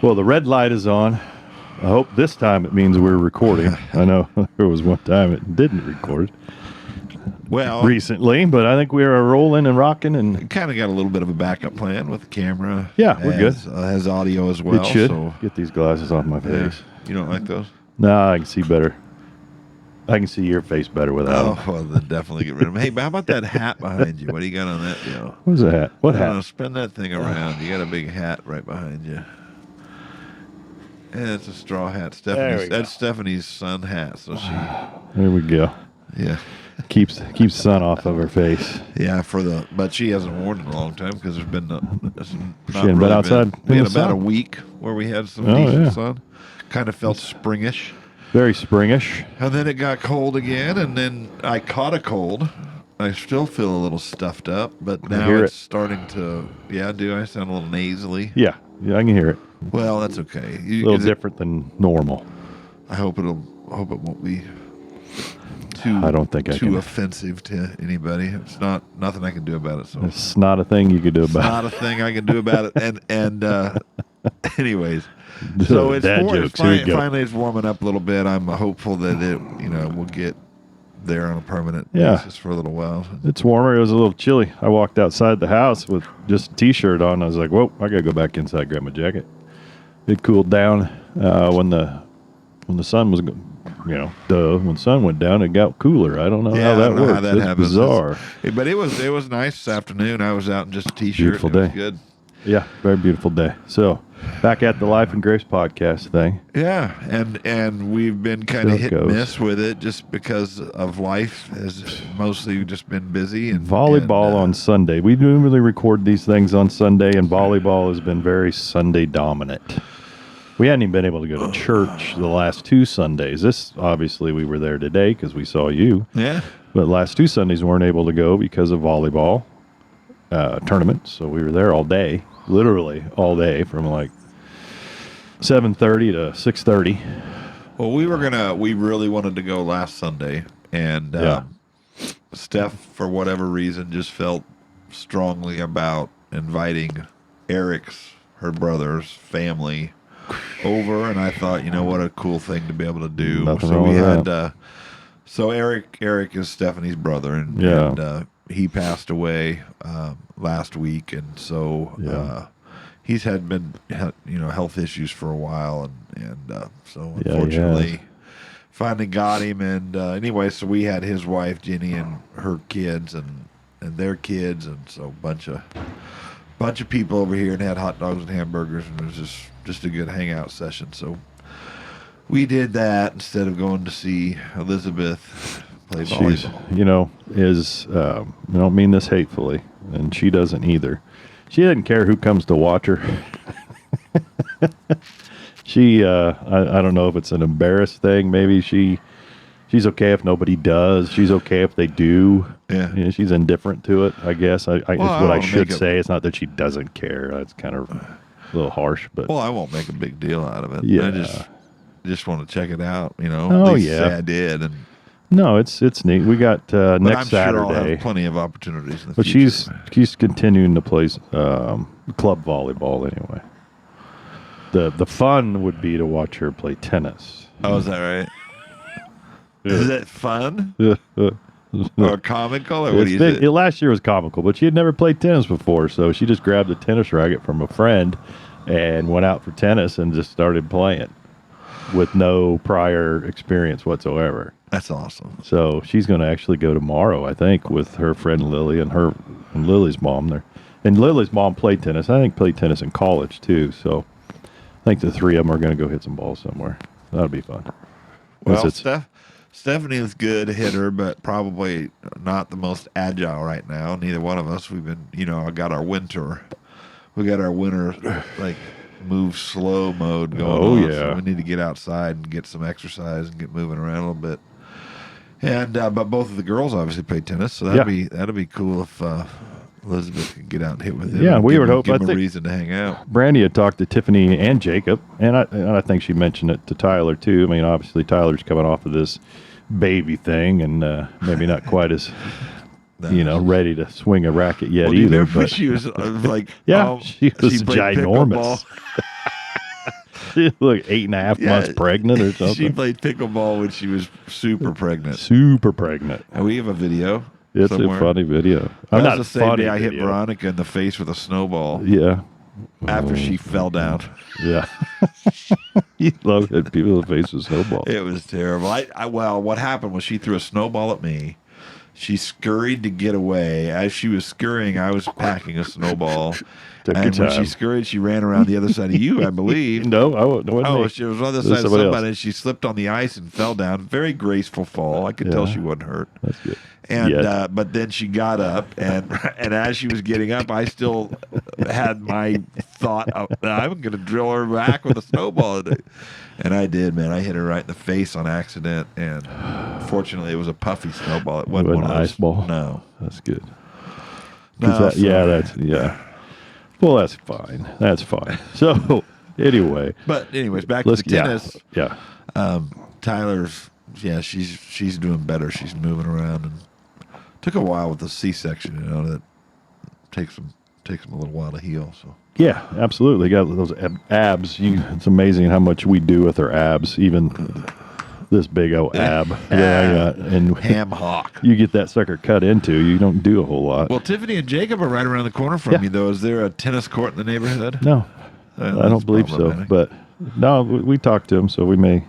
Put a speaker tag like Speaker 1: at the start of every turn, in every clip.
Speaker 1: Well, the red light is on. I hope this time it means we're recording. I know there was one time it didn't record recently, but I think we are rolling and rocking. And
Speaker 2: kind of got a little bit of a backup plan with the camera.
Speaker 1: Yeah, we're good.
Speaker 2: Has audio as well.
Speaker 1: It should.
Speaker 2: So,
Speaker 1: get these glasses off my face.
Speaker 2: You don't like those?
Speaker 1: No, I can see better. I can see your face better without them.
Speaker 2: Well, then definitely get rid of them. Hey, how about that hat behind you? What do you got on that deal?
Speaker 1: What's the hat? What hat?
Speaker 2: Spin that thing around. You got a big hat right behind you. Yeah, it's a straw hat. That's Stephanie's sun hat. So
Speaker 1: There we go.
Speaker 2: Yeah.
Speaker 1: Keeps sun off of her face.
Speaker 2: Yeah, but she hasn't worn it in a long time because there's been
Speaker 1: She hadn't been outside.
Speaker 2: We had about a week where we had some decent sun. Kind of felt springish.
Speaker 1: Very springish.
Speaker 2: And then it got cold again, and then I caught a cold. I still feel a little stuffed up, but now it's starting to. Yeah, do I sound a little nasally?
Speaker 1: Yeah, I can hear it.
Speaker 2: Well, that's okay.
Speaker 1: A little different than normal.
Speaker 2: I hope it won't be too.
Speaker 1: I don't think
Speaker 2: too offensive to anybody. It's nothing I can do about it. So
Speaker 1: it's not a thing you can do about it.
Speaker 2: It's not a thing I can do about it. And anyways. So finally it's warming up a little bit. I'm hopeful that we'll get there on a permanent basis for a little while.
Speaker 1: It's warmer. It was a little chilly. I walked outside the house with just a t-shirt on. I was like, whoa, I gotta go back inside and grab my jacket. It cooled down when the sun was, when the sun went down, it got cooler. I don't know how that works. It's bizarre.
Speaker 2: But it was nice this afternoon. I was out in just a t-shirt.
Speaker 1: Beautiful day.
Speaker 2: It was good.
Speaker 1: Yeah, very beautiful day. So, back at the Life and Grace podcast thing.
Speaker 2: Yeah, and we've been kind of hit and miss with it just because of life has mostly just been busy. And
Speaker 1: volleyball on Sunday. We normally record these things on Sunday, and volleyball has been very Sunday dominant. We hadn't even been able to go to church the last 2 Sundays. This, obviously, we were there today because we saw you.
Speaker 2: Yeah.
Speaker 1: But the last 2 Sundays we weren't able to go because of volleyball tournaments. So we were there all day. Literally all day from like 7:30 to 6:30.
Speaker 2: Well, we really wanted to go last Sunday, and Steph, for whatever reason, just felt strongly about inviting her brother's family over, and I thought, what a cool thing to be able to do.
Speaker 1: Nothing wrong with that.
Speaker 2: So Eric is Stephanie's brother, and he passed away last week, and so he's been health issues for a while, and so unfortunately finally got him. And anyway, so we had his wife Jenny and her kids and their kids, and so bunch of people over here, and had hot dogs and hamburgers, and it was just a good hangout session. So we did that instead of going to see Elizabeth play volleyball.
Speaker 1: I don't mean this hatefully, and she doesn't either. She doesn't care who comes to watch her. I don't know if it's an embarrassed thing. Maybe she's okay if nobody does. She's okay if they do.
Speaker 2: Yeah.
Speaker 1: She's indifferent to it, I guess. It's what I should say. It's not that she doesn't care. That's kind of a little harsh. But
Speaker 2: I won't make a big deal out of it.
Speaker 1: Yeah.
Speaker 2: I just want to check it out,
Speaker 1: Oh,
Speaker 2: at least
Speaker 1: yeah.
Speaker 2: say I did. And
Speaker 1: no, it's neat. We got next
Speaker 2: I'm
Speaker 1: Saturday.
Speaker 2: Sure I'll have plenty of opportunities in the future.
Speaker 1: She's continuing to play club volleyball anyway. The fun would be to watch her play tennis.
Speaker 2: Oh, is that right? Is that fun? Or comical? Or what do you think?
Speaker 1: Last year was comical, but she had never played tennis before, so she just grabbed a tennis racket from a friend and went out for tennis and just started playing with no prior experience whatsoever.
Speaker 2: That's awesome.
Speaker 1: So she's going to actually go tomorrow, I think, with her friend Lily and Lily's mom there. And Lily's mom played tennis. I think played tennis in college too. So I think the 3 of them are going to go hit some balls somewhere. That'll be fun.
Speaker 2: Well, Stephanie is good hitter, but probably not the most agile right now. Neither one of us. We've been, got our winter like move slow mode going on.
Speaker 1: Yeah.
Speaker 2: So we need to get outside and get some exercise and get moving around a little bit. And but both of the girls obviously play tennis, so that'd be cool if Elizabeth could get out and hit with him.
Speaker 1: Yeah, we would hope.
Speaker 2: Give him a reason to hang out.
Speaker 1: Brandy had talked to Tiffany and Jacob, and I think she mentioned it to Tyler too. I mean, obviously Tyler's coming off of this baby thing, and maybe not quite as ready to swing a racket yet either. But
Speaker 2: she was like,
Speaker 1: she was ginormous. She like 8.5 months pregnant or something.
Speaker 2: She played pickleball when she was super pregnant.
Speaker 1: Super pregnant.
Speaker 2: And we have a video.
Speaker 1: It's
Speaker 2: somewhere.
Speaker 1: a funny video.
Speaker 2: That
Speaker 1: Not
Speaker 2: was the same
Speaker 1: funny
Speaker 2: day I hit
Speaker 1: video.
Speaker 2: Veronica in the face with a snowball
Speaker 1: Yeah.
Speaker 2: after she fell down.
Speaker 1: Yeah. You love it. People in the face with snowballs.
Speaker 2: It was terrible. Well, what happened was she threw a snowball at me. She scurried to get away. As she was scurrying, I was packing a snowball.
Speaker 1: Took your
Speaker 2: And when
Speaker 1: time.
Speaker 2: she scurried, she ran around the other side of you, I believe.
Speaker 1: No, I wasn't.
Speaker 2: Oh, she was on the
Speaker 1: It was
Speaker 2: side of
Speaker 1: somebody
Speaker 2: somebody,
Speaker 1: else.
Speaker 2: and she slipped on the ice and fell down. Very graceful fall. I could tell
Speaker 1: Yeah.
Speaker 2: she wasn't hurt.
Speaker 1: That's good.
Speaker 2: And
Speaker 1: Yet.
Speaker 2: but then she got up, and as she was getting up, I still had my thought of, I'm going to drill her back with a snowball. And I did, man. I hit her right in the face on accident, and fortunately, it was a puffy snowball. It wasn't
Speaker 1: It
Speaker 2: one
Speaker 1: wasn't
Speaker 2: of
Speaker 1: an
Speaker 2: those.
Speaker 1: ice ball?
Speaker 2: No.
Speaker 1: That's good. 'Cause
Speaker 2: No,
Speaker 1: yeah. Well, that's fine. That's fine. So, anyway.
Speaker 2: But anyways, back to the tennis.
Speaker 1: Yeah.
Speaker 2: Tyler's, she's doing better. She's moving around, and took a while with the C-section. You know, that takes them a little while to heal. So
Speaker 1: Yeah, absolutely. Got those abs. It's amazing how much we do with our abs. Even this big old ab that I got, and
Speaker 2: ham hock.
Speaker 1: you get that sucker cut into. You don't do a whole lot.
Speaker 2: Well, Tiffany and Jacob are right around the corner from
Speaker 1: Yeah.
Speaker 2: you, though. Is there a tennis court in the neighborhood?
Speaker 1: No,
Speaker 2: Well,
Speaker 1: I
Speaker 2: that's
Speaker 1: don't believe so.
Speaker 2: problematic.
Speaker 1: But no, we talked to them, so we may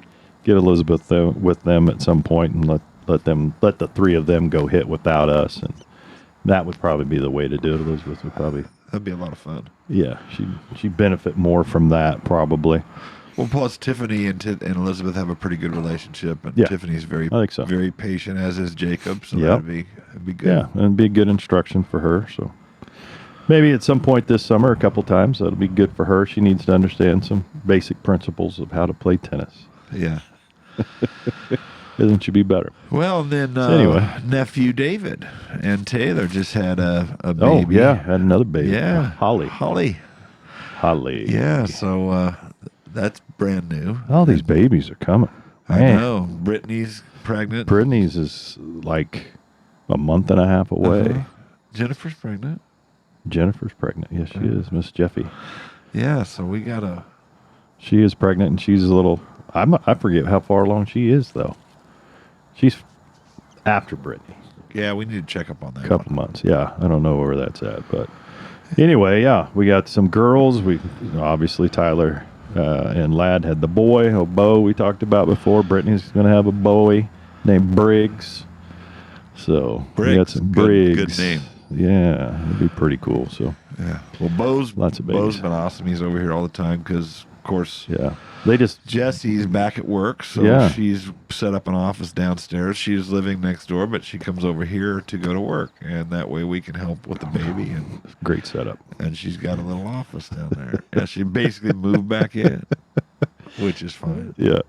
Speaker 1: get Elizabeth with them at some point and let the three of them go hit without us, and that would probably be the way to do it. Elizabeth would probably,
Speaker 2: That'd be a lot of fun.
Speaker 1: yeah, she'd benefit more from that probably.
Speaker 2: Well, plus Tiffany and Elizabeth have a pretty good relationship, and
Speaker 1: Yeah,
Speaker 2: Tiffany's very,
Speaker 1: I think so.
Speaker 2: very patient, as is Jacob. So
Speaker 1: Yep.
Speaker 2: that'd be good.
Speaker 1: Yeah, and it'd be a good instruction for her. So maybe at some point this summer, a couple times, that'll be good for her. She needs to understand some basic principles of how to play tennis.
Speaker 2: Yeah.
Speaker 1: Isn't she be better?
Speaker 2: Well, and then
Speaker 1: Anyway.
Speaker 2: nephew David and Taylor just had a baby.
Speaker 1: Oh yeah, had another baby.
Speaker 2: Yeah.
Speaker 1: Holly.
Speaker 2: Yeah, so that's brand new.
Speaker 1: All these babies are coming.
Speaker 2: I
Speaker 1: Man,
Speaker 2: know. Brittany's pregnant.
Speaker 1: Brittany's is like a month and a half away.
Speaker 2: Uh-huh. Jennifer's pregnant.
Speaker 1: Jennifer's pregnant. Yes, she is. Miss Jeffy.
Speaker 2: Yeah, so we got a...
Speaker 1: She is pregnant, and she's a little. I forget how far along she is though. She's after Brittany.
Speaker 2: Yeah, we need to check up on that.
Speaker 1: Couple months. Yeah, I don't know where that's at, but anyway, yeah, we got some girls. We obviously Tyler and Ladd had the boy, Bo. We talked about before. Brittany's going to have a boy named Briggs. So we got some Briggs.
Speaker 2: Good name.
Speaker 1: Yeah, it'd be pretty cool. So
Speaker 2: Yeah. Well, Bo's
Speaker 1: babies.
Speaker 2: been awesome. He's over here all the time because, of course,
Speaker 1: yeah, they just
Speaker 2: Jesse's back at work, so
Speaker 1: Yeah.
Speaker 2: she's set up an office downstairs. She's living next door, but she comes over here to go to work, and that way we can help with the baby.
Speaker 1: great setup.
Speaker 2: And she's got a little office down there. Yeah, she basically moved back in, which is fine.
Speaker 1: Yeah,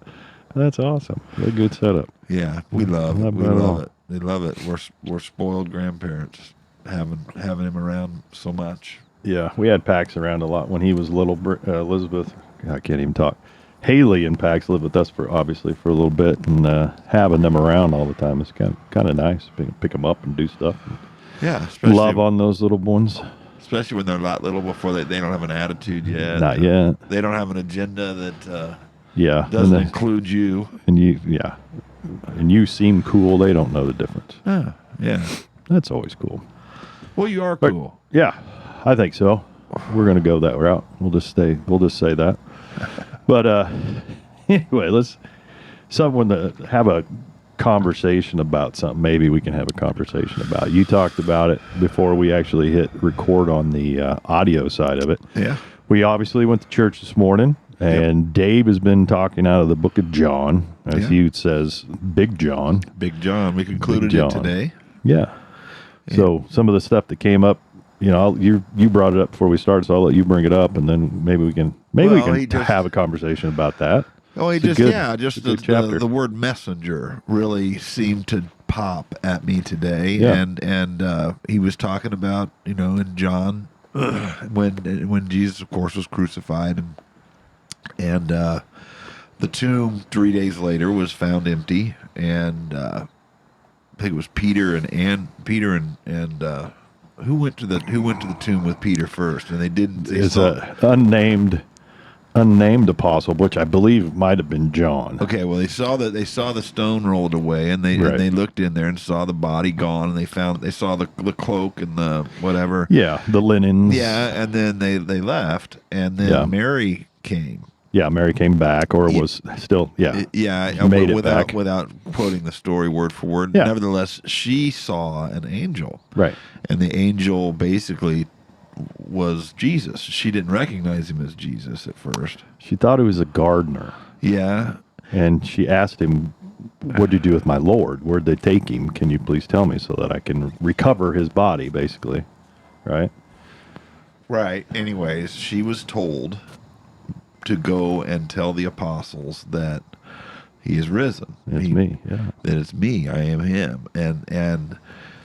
Speaker 1: that's awesome. A good setup.
Speaker 2: Yeah, we love
Speaker 1: Not
Speaker 2: it. We
Speaker 1: bad at all.
Speaker 2: love it. They love it. We're spoiled grandparents having him around so much.
Speaker 1: Yeah, we had Pax around a lot when he was little. Elizabeth, I can't even talk. Haley and Pax lived with us for a little bit, and having them around all the time is kind of nice. Pick them up and do stuff.
Speaker 2: Yeah, especially
Speaker 1: Love on those little ones.
Speaker 2: especially when they're a lot little before they don't have an attitude yet.
Speaker 1: Not yet.
Speaker 2: They don't have an agenda that
Speaker 1: Yeah,
Speaker 2: doesn't
Speaker 1: and,
Speaker 2: include you.
Speaker 1: and you seem cool. They don't know the difference.
Speaker 2: Yeah.
Speaker 1: That's always cool.
Speaker 2: Well, you are
Speaker 1: But,
Speaker 2: cool.
Speaker 1: yeah, I think so. We're gonna go that route. We'll just say that. But anyway, someone to have a conversation about something. Maybe we can have a conversation about. You talked about it before we actually hit record on the audio side of it.
Speaker 2: Yeah.
Speaker 1: We obviously went to church this morning, and Dave has been talking out of the book of John, as he says, Big John.
Speaker 2: Big John. We concluded
Speaker 1: John.
Speaker 2: it today.
Speaker 1: Yeah. So some of the stuff that came up, you brought it up before we started, so I'll let you bring it up, and then maybe we can have a conversation about that.
Speaker 2: Oh,
Speaker 1: It's a good chapter.
Speaker 2: the word messenger really seemed to pop at me today,
Speaker 1: Yeah.
Speaker 2: and he was talking about in John when Jesus, of course, was crucified, and the tomb 3 days later was found empty, and I think it was Peter and who went to the tomb with Peter first, and they didn't.
Speaker 1: It's a unnamed unnamed apostle, which I believe might have been John.
Speaker 2: Okay, well, they saw the stone rolled away, and they looked in there and saw the body gone, and they saw the cloak and the whatever.
Speaker 1: Yeah, the linens.
Speaker 2: Yeah, and then they left, and then Mary came.
Speaker 1: Yeah, Mary came back, or was still
Speaker 2: made
Speaker 1: without
Speaker 2: quoting the story word for word.
Speaker 1: Yeah.
Speaker 2: Nevertheless, she saw an angel,
Speaker 1: right,
Speaker 2: and the angel basically was Jesus. She didn't recognize him as Jesus at first.
Speaker 1: She thought he was a gardener.
Speaker 2: Yeah.
Speaker 1: And she asked him, "What did you do with my Lord? Where'd they take him? Can you please tell me so that I can recover his body?" Basically, right?
Speaker 2: Right. Anyways, she was told to go and tell the apostles that he is risen.
Speaker 1: It's me. Yeah.
Speaker 2: That it's me. I am him. And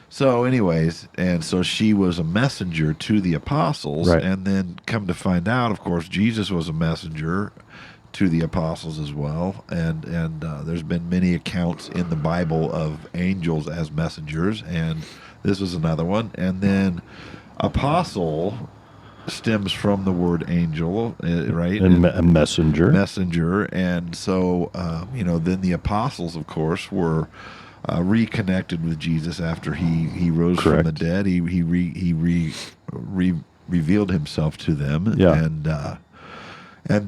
Speaker 2: so, anyways, and so she was a messenger to the apostles,
Speaker 1: right.
Speaker 2: And then come to find out, of course, Jesus was a messenger to the apostles as well, and there's been many accounts in the Bible of angels as messengers, and this was another one. And then apostle stems from the word angel, right?
Speaker 1: And a messenger.
Speaker 2: Messenger, and so then the apostles, of course, were reconnected with Jesus after he rose
Speaker 1: Correct.
Speaker 2: from the dead. He revealed himself to them, and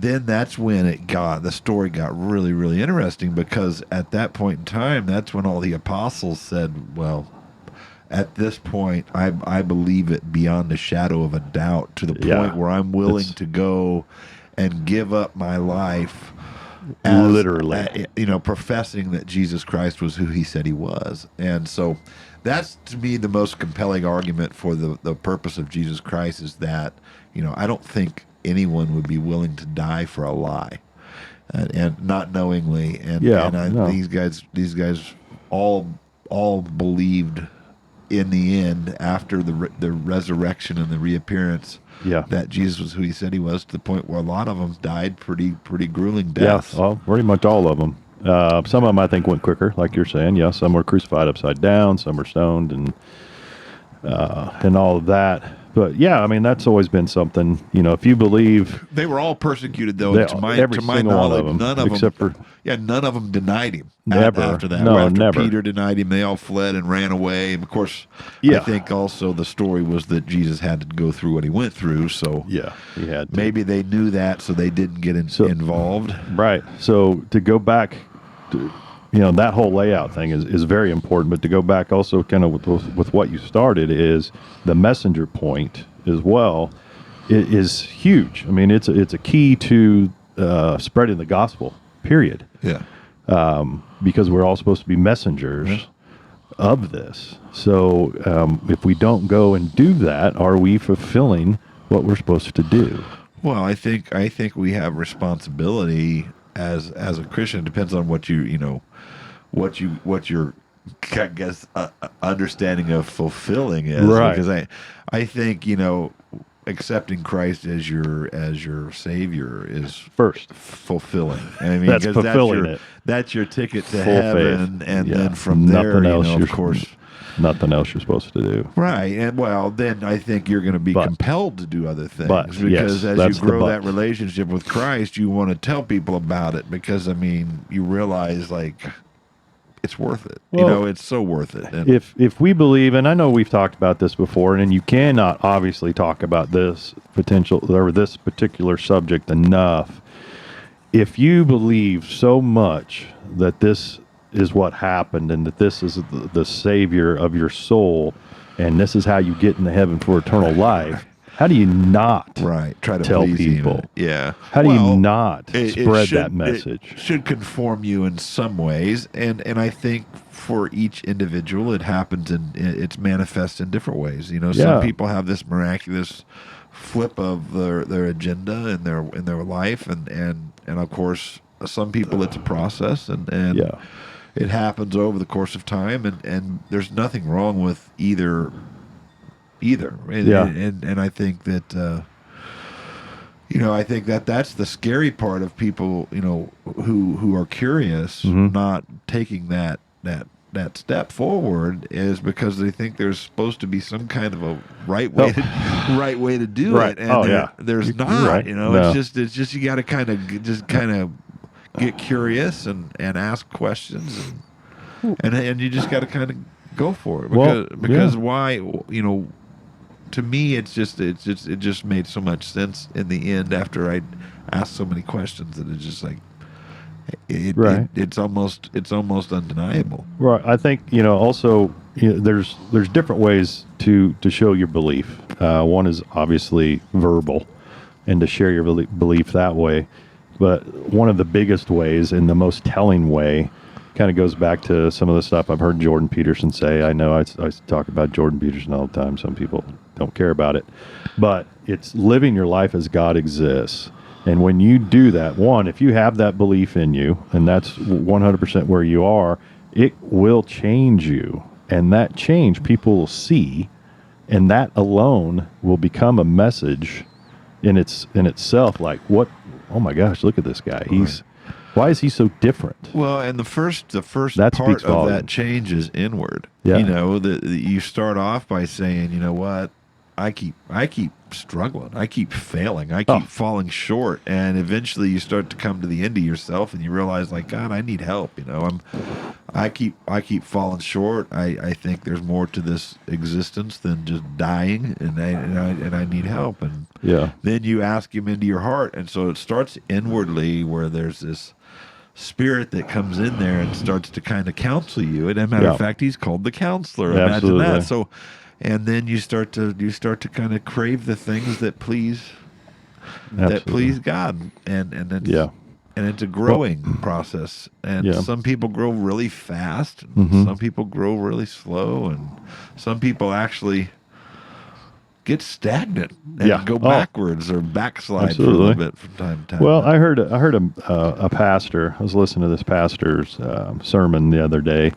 Speaker 2: then that's when the story got really, really interesting, because at that point in time, that's when all the apostles said, well, at this point, I believe it beyond a shadow of a doubt, to the point where I'm willing to go and give up my life,
Speaker 1: literally,
Speaker 2: professing that Jesus Christ was who he said he was. And so that's, to me, the most compelling argument for the purpose of Jesus Christ, is that, I don't think anyone would be willing to die for a lie, and not knowingly. These guys all believed in the end, after the resurrection and the reappearance, that Jesus was who he said he was, to the point where a lot of them died pretty grueling deaths.
Speaker 1: Yeah, well, pretty much all of them. Some of them, I think, went quicker, like you're saying. Yeah, some were crucified upside down, some were stoned, and all of that. But yeah, I mean, that's always been something. If you believe,
Speaker 2: they were all persecuted, though. To my knowledge, none of them denied him.
Speaker 1: Never.
Speaker 2: After that.
Speaker 1: No,
Speaker 2: after
Speaker 1: never.
Speaker 2: Peter denied him, they all fled and ran away. And of course, I think also the story was that Jesus had to go through what he went through. So
Speaker 1: he had to.
Speaker 2: Maybe they knew that, so they didn't get involved.
Speaker 1: Right. So to go back to, that whole layout thing is very important. But to go back also kind of with what you started, is the messenger point as well. It is huge. I mean, it's a key to spreading the gospel, period.
Speaker 2: Yeah.
Speaker 1: Because we're all supposed to be messengers of this. So if we don't go and do that, are we fulfilling what we're supposed to do?
Speaker 2: Well, I think we have responsibility as a Christian. It depends on what what your I guess understanding of fulfilling is.
Speaker 1: Right.
Speaker 2: Because I think accepting Christ as your Savior is
Speaker 1: first
Speaker 2: fulfilling. I mean,
Speaker 1: that's fulfilling
Speaker 2: that's your ticket to
Speaker 1: full
Speaker 2: heaven,
Speaker 1: faith.
Speaker 2: And then from there, of course,
Speaker 1: nothing else you're supposed to do.
Speaker 2: Right, and then I think you're going to be compelled to do other things, because as you grow that relationship with Christ, you want to tell people about it, because you realize it's worth it.
Speaker 1: Well,
Speaker 2: it's so worth it. And
Speaker 1: if we believe, and I know we've talked about this before, and you cannot obviously talk about this this particular subject enough. If you believe so much that this is what happened, and that this is the Savior of your soul, and this is how you get into heaven for eternal life, how do you not
Speaker 2: try to
Speaker 1: tell
Speaker 2: please
Speaker 1: people?
Speaker 2: Him? Yeah.
Speaker 1: How do you not spread that message?
Speaker 2: It should conform you in some ways, and I think for each individual, it happens and it's manifest in different ways. Some people have this miraculous flip of their agenda in their life, and of course, some people it's a process, and it happens over the course of time, and there's nothing wrong with either. And I think that I think that that's the scary part of people who are curious, not taking that that step forward is because they think there's supposed to be some kind of a right way to do
Speaker 1: Right.
Speaker 2: it, and
Speaker 1: Oh,
Speaker 2: there's
Speaker 1: You're
Speaker 2: not.
Speaker 1: right.
Speaker 2: You know,
Speaker 1: No.
Speaker 2: it's just you got to kind of get curious and ask questions, and you just got to kind of go for it because why, you know. To me, it just made so much sense in the end after I asked so many questions that it's just like it's almost undeniable.
Speaker 1: Right. I think also there's different ways to show your belief. One is obviously verbal, and to share your belief that way. But one of the biggest ways and the most telling way kind of goes back to some of the stuff I've heard Jordan Peterson say. I know I talk about Jordan Peterson all the time. Some people don't care about it, but it's living your life as God exists. And when you do that, one, if you have that belief in you, and that's 100% where you are, it will change you. And that change people will see, and that alone will become a message in itself. Like, what? Oh my gosh, look at this guy. Why is he so different?
Speaker 2: Well, and the first
Speaker 1: That
Speaker 2: part
Speaker 1: speaks
Speaker 2: of
Speaker 1: volumes.
Speaker 2: that change is inward.
Speaker 1: Yeah.
Speaker 2: You know, you start off by saying, you know what, I keep struggling, I keep failing, I keep falling short, and eventually you start to come to the end of yourself, and you realize, like, God, I need help. You know, I keep falling short. I think there's more to this existence than just dying, and I need help. And then you ask Him into your heart, and so it starts inwardly, where there's this spirit that comes in there and starts to kind of counsel you. And as a matter of fact, He's called the counselor. Imagine that. So, and then you start to kind of crave the things that please God, and it's a growing process. And some people grow really fast, and some people grow really slow, and some people actually get stagnant and go backwards or backslide for a little bit from time to time.
Speaker 1: Well, I heard a pastor. I was listening to this pastor's sermon the other day,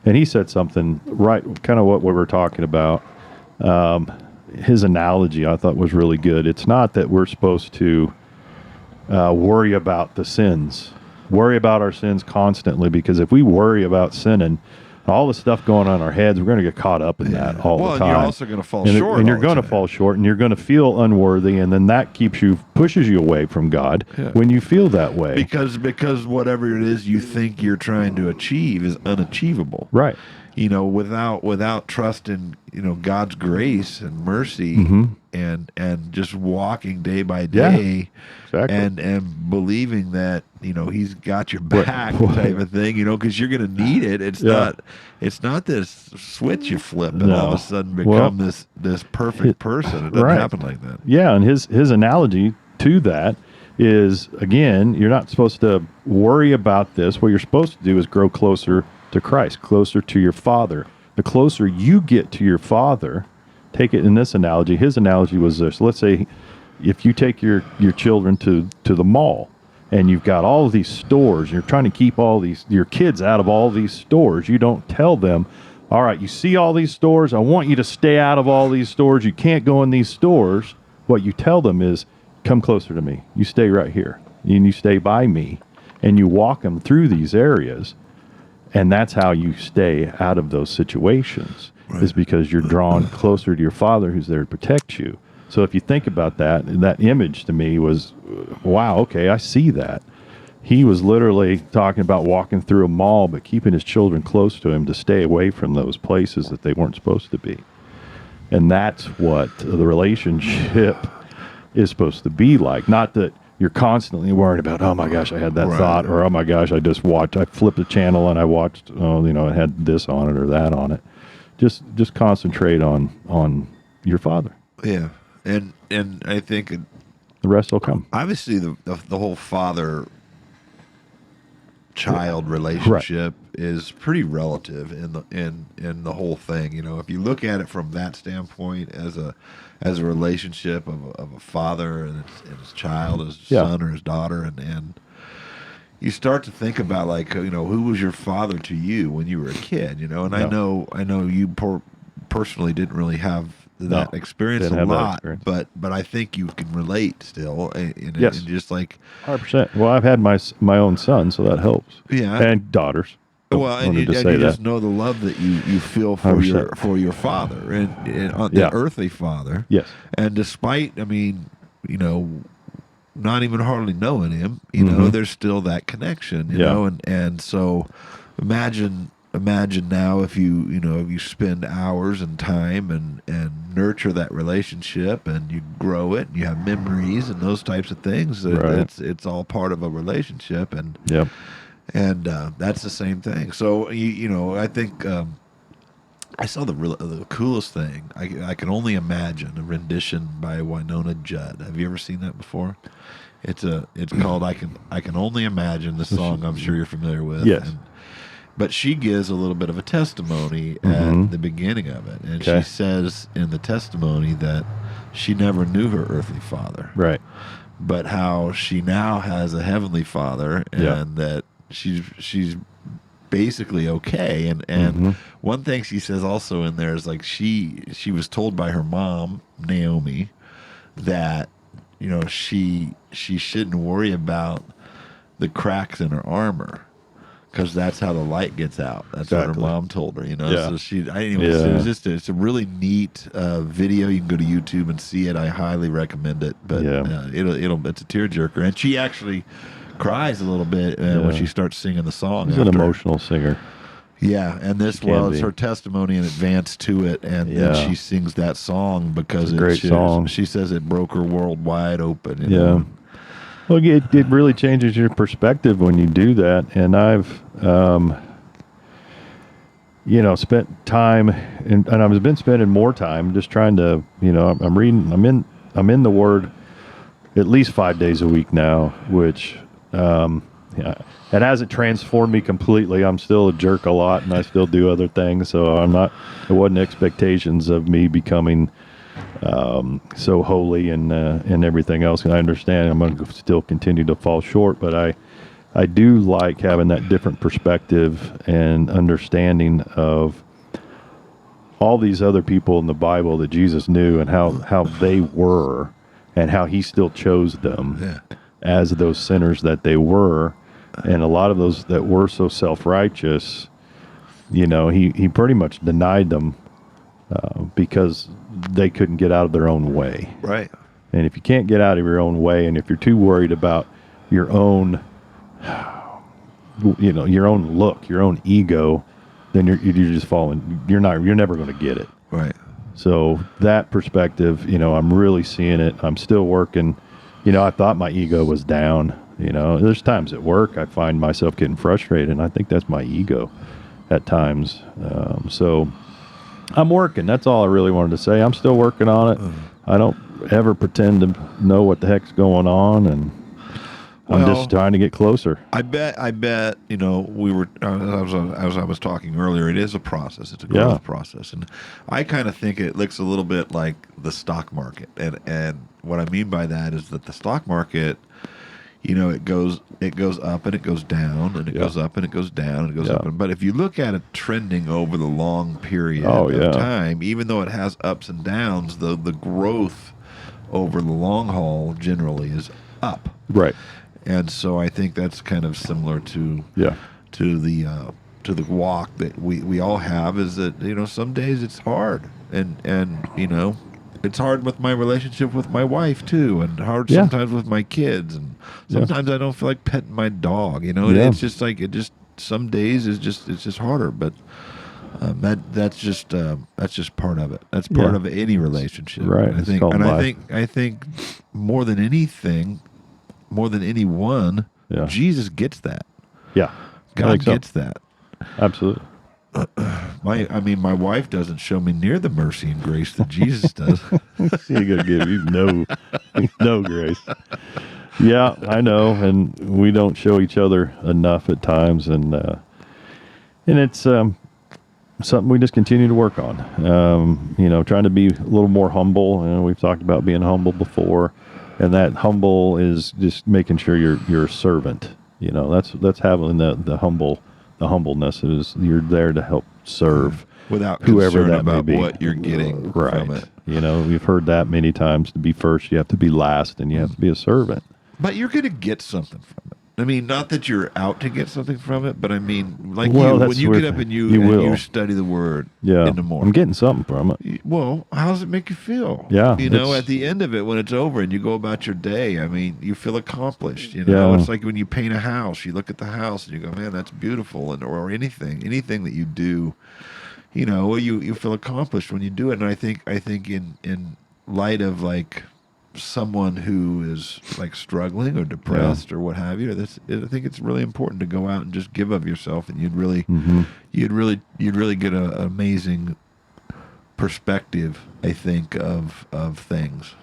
Speaker 1: and he said something right, kind of what we were talking about. His analogy I thought was really good. It's not that we're supposed to worry about the sins, worry about our sins constantly, because if we worry about sinning, all the stuff going on in our heads, we're going to get caught up in that all the time.
Speaker 2: Well, you're also going to fall short.
Speaker 1: And you're going to fall short, and you're going to feel unworthy, and then that pushes you away from God when you feel that way.
Speaker 2: Because whatever it is you think you're trying to achieve is unachievable.
Speaker 1: Right.
Speaker 2: You know, without trust in, God's grace and mercy, and just walking day by day, and believing that He's got your back type of thing, because you're going to need it. It's not this switch you flip and all of a sudden become this perfect person. It doesn't happen like that.
Speaker 1: Yeah, and his analogy to that is, again, you're not supposed to worry about this. What you're supposed to do is grow closer to Christ, closer to your Father. The closer you get to your Father, take it in this analogy. His analogy was this. Let's say if you take your children to the mall, and you've got all of these stores, you're trying to keep your kids out of all these stores. You don't tell them, all right, you see all these stores, I want you to stay out of all these stores. You can't go in these stores. What you tell them is, come closer to me. You stay right here, and you stay by me, and you walk them through these areas. And that's how you stay out of those situations, is because you're drawn closer to your Father who's there to protect you. So if you think about that image to me was, wow, okay, I see that. He was literally talking about walking through a mall, but keeping his children close to him to stay away from those places that they weren't supposed to be. And that's what the relationship is supposed to be like. Not that you're constantly worried about, oh my gosh, I had that thought, or oh my gosh, I flipped the channel and I watched, it had this on it or that on it. Just concentrate on your Father.
Speaker 2: Yeah. And I think
Speaker 1: the rest will come.
Speaker 2: Obviously, the whole father-child relationship is pretty relative in the whole thing. If you look at it from that standpoint, as a relationship of a father and his child, his son or his daughter, and you start to think about, like, who was your father to you when you were a kid? And I know you personally didn't really have that experience a lot, but I think you can relate still, and
Speaker 1: yes,
Speaker 2: and just like
Speaker 1: 100%. Well, I've had my own son, so that helps.
Speaker 2: Yeah,
Speaker 1: and daughters.
Speaker 2: Well, and you just know the love that you feel for
Speaker 1: 100%.
Speaker 2: your father and the earthly father.
Speaker 1: Yes.
Speaker 2: And despite, not even hardly knowing him, there's still that connection, you know, and so imagine now if you spend hours and time and nurture that relationship and you grow it and you have memories and those types of things. Right. It's all part of a relationship, and that's the same thing. So I think I saw the coolest thing. I can only imagine a rendition by Winona Judd. Have you ever seen that before? It's called I Can Only Imagine, the song I'm sure you're familiar with.
Speaker 1: Yes.
Speaker 2: But she gives a little bit of a testimony at the beginning of it. And she says in the testimony that she never knew her earthly father.
Speaker 1: Right.
Speaker 2: But how she now has a heavenly father, and that she's basically okay. And one thing she says also in there is like she was told by her mom, Naomi, that she shouldn't worry about the cracks in her armor, because that's how the light gets out. That's what her mom told her, So it's a really neat video. You can go to YouTube and see it. I highly recommend it. But it's a tearjerker, and she actually cries a little bit when she starts singing the song.
Speaker 1: She's an emotional singer.
Speaker 2: Yeah, and this was her testimony in advance to it, and then she sings that song because
Speaker 1: it's a great song.
Speaker 2: She says it broke her world wide open. You
Speaker 1: know? Well, it really changes your perspective when you do that. And I've, spent time, and I've been spending more time just trying to, I'm reading, I'm in the Word at least 5 days a week now, which, it hasn't transformed me completely. I'm still a jerk a lot, and I still do other things. So it wasn't expectations of me becoming so holy and everything else. And I understand I'm going to still continue to fall short, but I do like having that different perspective and understanding of all these other people in the Bible that Jesus knew and how they were and how he still chose them as those sinners that they were. And a lot of those that were so self-righteous, he pretty much denied them because they couldn't get out of their own way.
Speaker 2: Right.
Speaker 1: And if you can't get out of your own way, and if you're too worried about your own, your own look, your own ego, then you're just falling. You're never going to get it.
Speaker 2: Right.
Speaker 1: So that perspective, I'm really seeing it. I'm still working. I thought my ego was down. There's times at work I find myself getting frustrated, and I think that's my ego at times. So I'm working. That's all I really wanted to say. I'm still working on it. I don't ever pretend to know what the heck's going on, and I'm just trying to get closer.
Speaker 2: I bet. We were as I was talking earlier. It is a process. It's a growth process, and I kind of think it looks a little bit like the stock market. And what I mean by that is that the stock market, it goes up and it goes down, and it goes up and it goes down and it goes up. But if you look at it trending over the long period of time, even though it has ups and downs, the growth over the long haul generally is up.
Speaker 1: Right.
Speaker 2: And so I think that's kind of similar to the walk that we all have, is that some days it's hard, and it's hard with my relationship with my wife too, and hard sometimes with my kids, and sometimes I don't feel like petting my dog. It's just like some days it's just harder, but that's just part of it. That's part of any relationship,
Speaker 1: right?
Speaker 2: I think more than anything, more than anyone, Jesus gets that.
Speaker 1: Yeah,
Speaker 2: God gets that.
Speaker 1: Absolutely.
Speaker 2: My wife doesn't show me near the mercy and grace that Jesus does.
Speaker 1: She's gonna give you no grace. Yeah, I know, and we don't show each other enough at times, and it's something we just continue to work on. Trying to be a little more humble. We've talked about being humble before, and that humble is just making sure you're a servant. That's having the humbleness is you're there to help serve
Speaker 2: without
Speaker 1: whoever
Speaker 2: concern
Speaker 1: that
Speaker 2: about
Speaker 1: may be.
Speaker 2: What you're getting from it.
Speaker 1: We've heard that many times. To be first, you have to be last, and you have to be a servant.
Speaker 2: But you're going to get something from it. I mean, not that you're out to get something from it, but I mean, like
Speaker 1: Well,
Speaker 2: when
Speaker 1: that's
Speaker 2: you
Speaker 1: where
Speaker 2: get up and
Speaker 1: you will.
Speaker 2: you study the Word
Speaker 1: Yeah,
Speaker 2: in the
Speaker 1: I'm
Speaker 2: morning.
Speaker 1: getting something from it.
Speaker 2: Well, how does it make you feel?
Speaker 1: Yeah,
Speaker 2: You know, at the end of it, when it's over and you go about your day, I mean, you feel accomplished. You know,
Speaker 1: Yeah.
Speaker 2: it's like when you paint a house, you look at the house and you go, man, that's beautiful. And or anything that you do, you know, you feel accomplished when you do it. And I think in light of like someone who is like struggling or depressed or what have you, I think it's really important to go out and just give of yourself, and you'd really get an amazing perspective, I think, of things.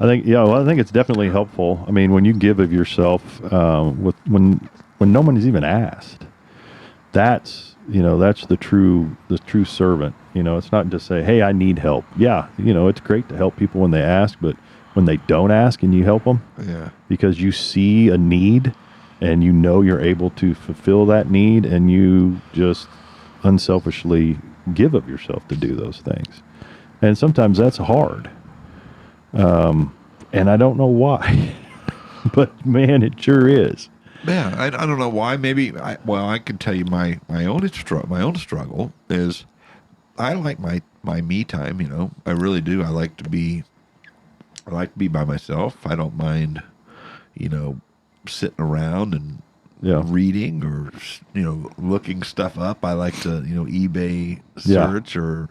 Speaker 1: I think I think it's definitely helpful. I mean, when you give of yourself, when no one is even asked, that's the true servant. You know, it's not just say, hey, I need help. Yeah, it's great to help people when they ask, but when they don't ask and you help them,
Speaker 2: Yeah,
Speaker 1: because you see a need and you're able to fulfill that need, and you just unselfishly give of yourself to do those things. And sometimes that's hard. And I don't know why, but man, it sure is.
Speaker 2: yeah. I don't know why. Maybe I can tell you my own struggle is I like my me time. You know, I really do. I like to be by myself. I don't mind, sitting around and
Speaker 1: Yeah.
Speaker 2: reading or looking stuff up. I like to eBay
Speaker 1: Yeah.
Speaker 2: search or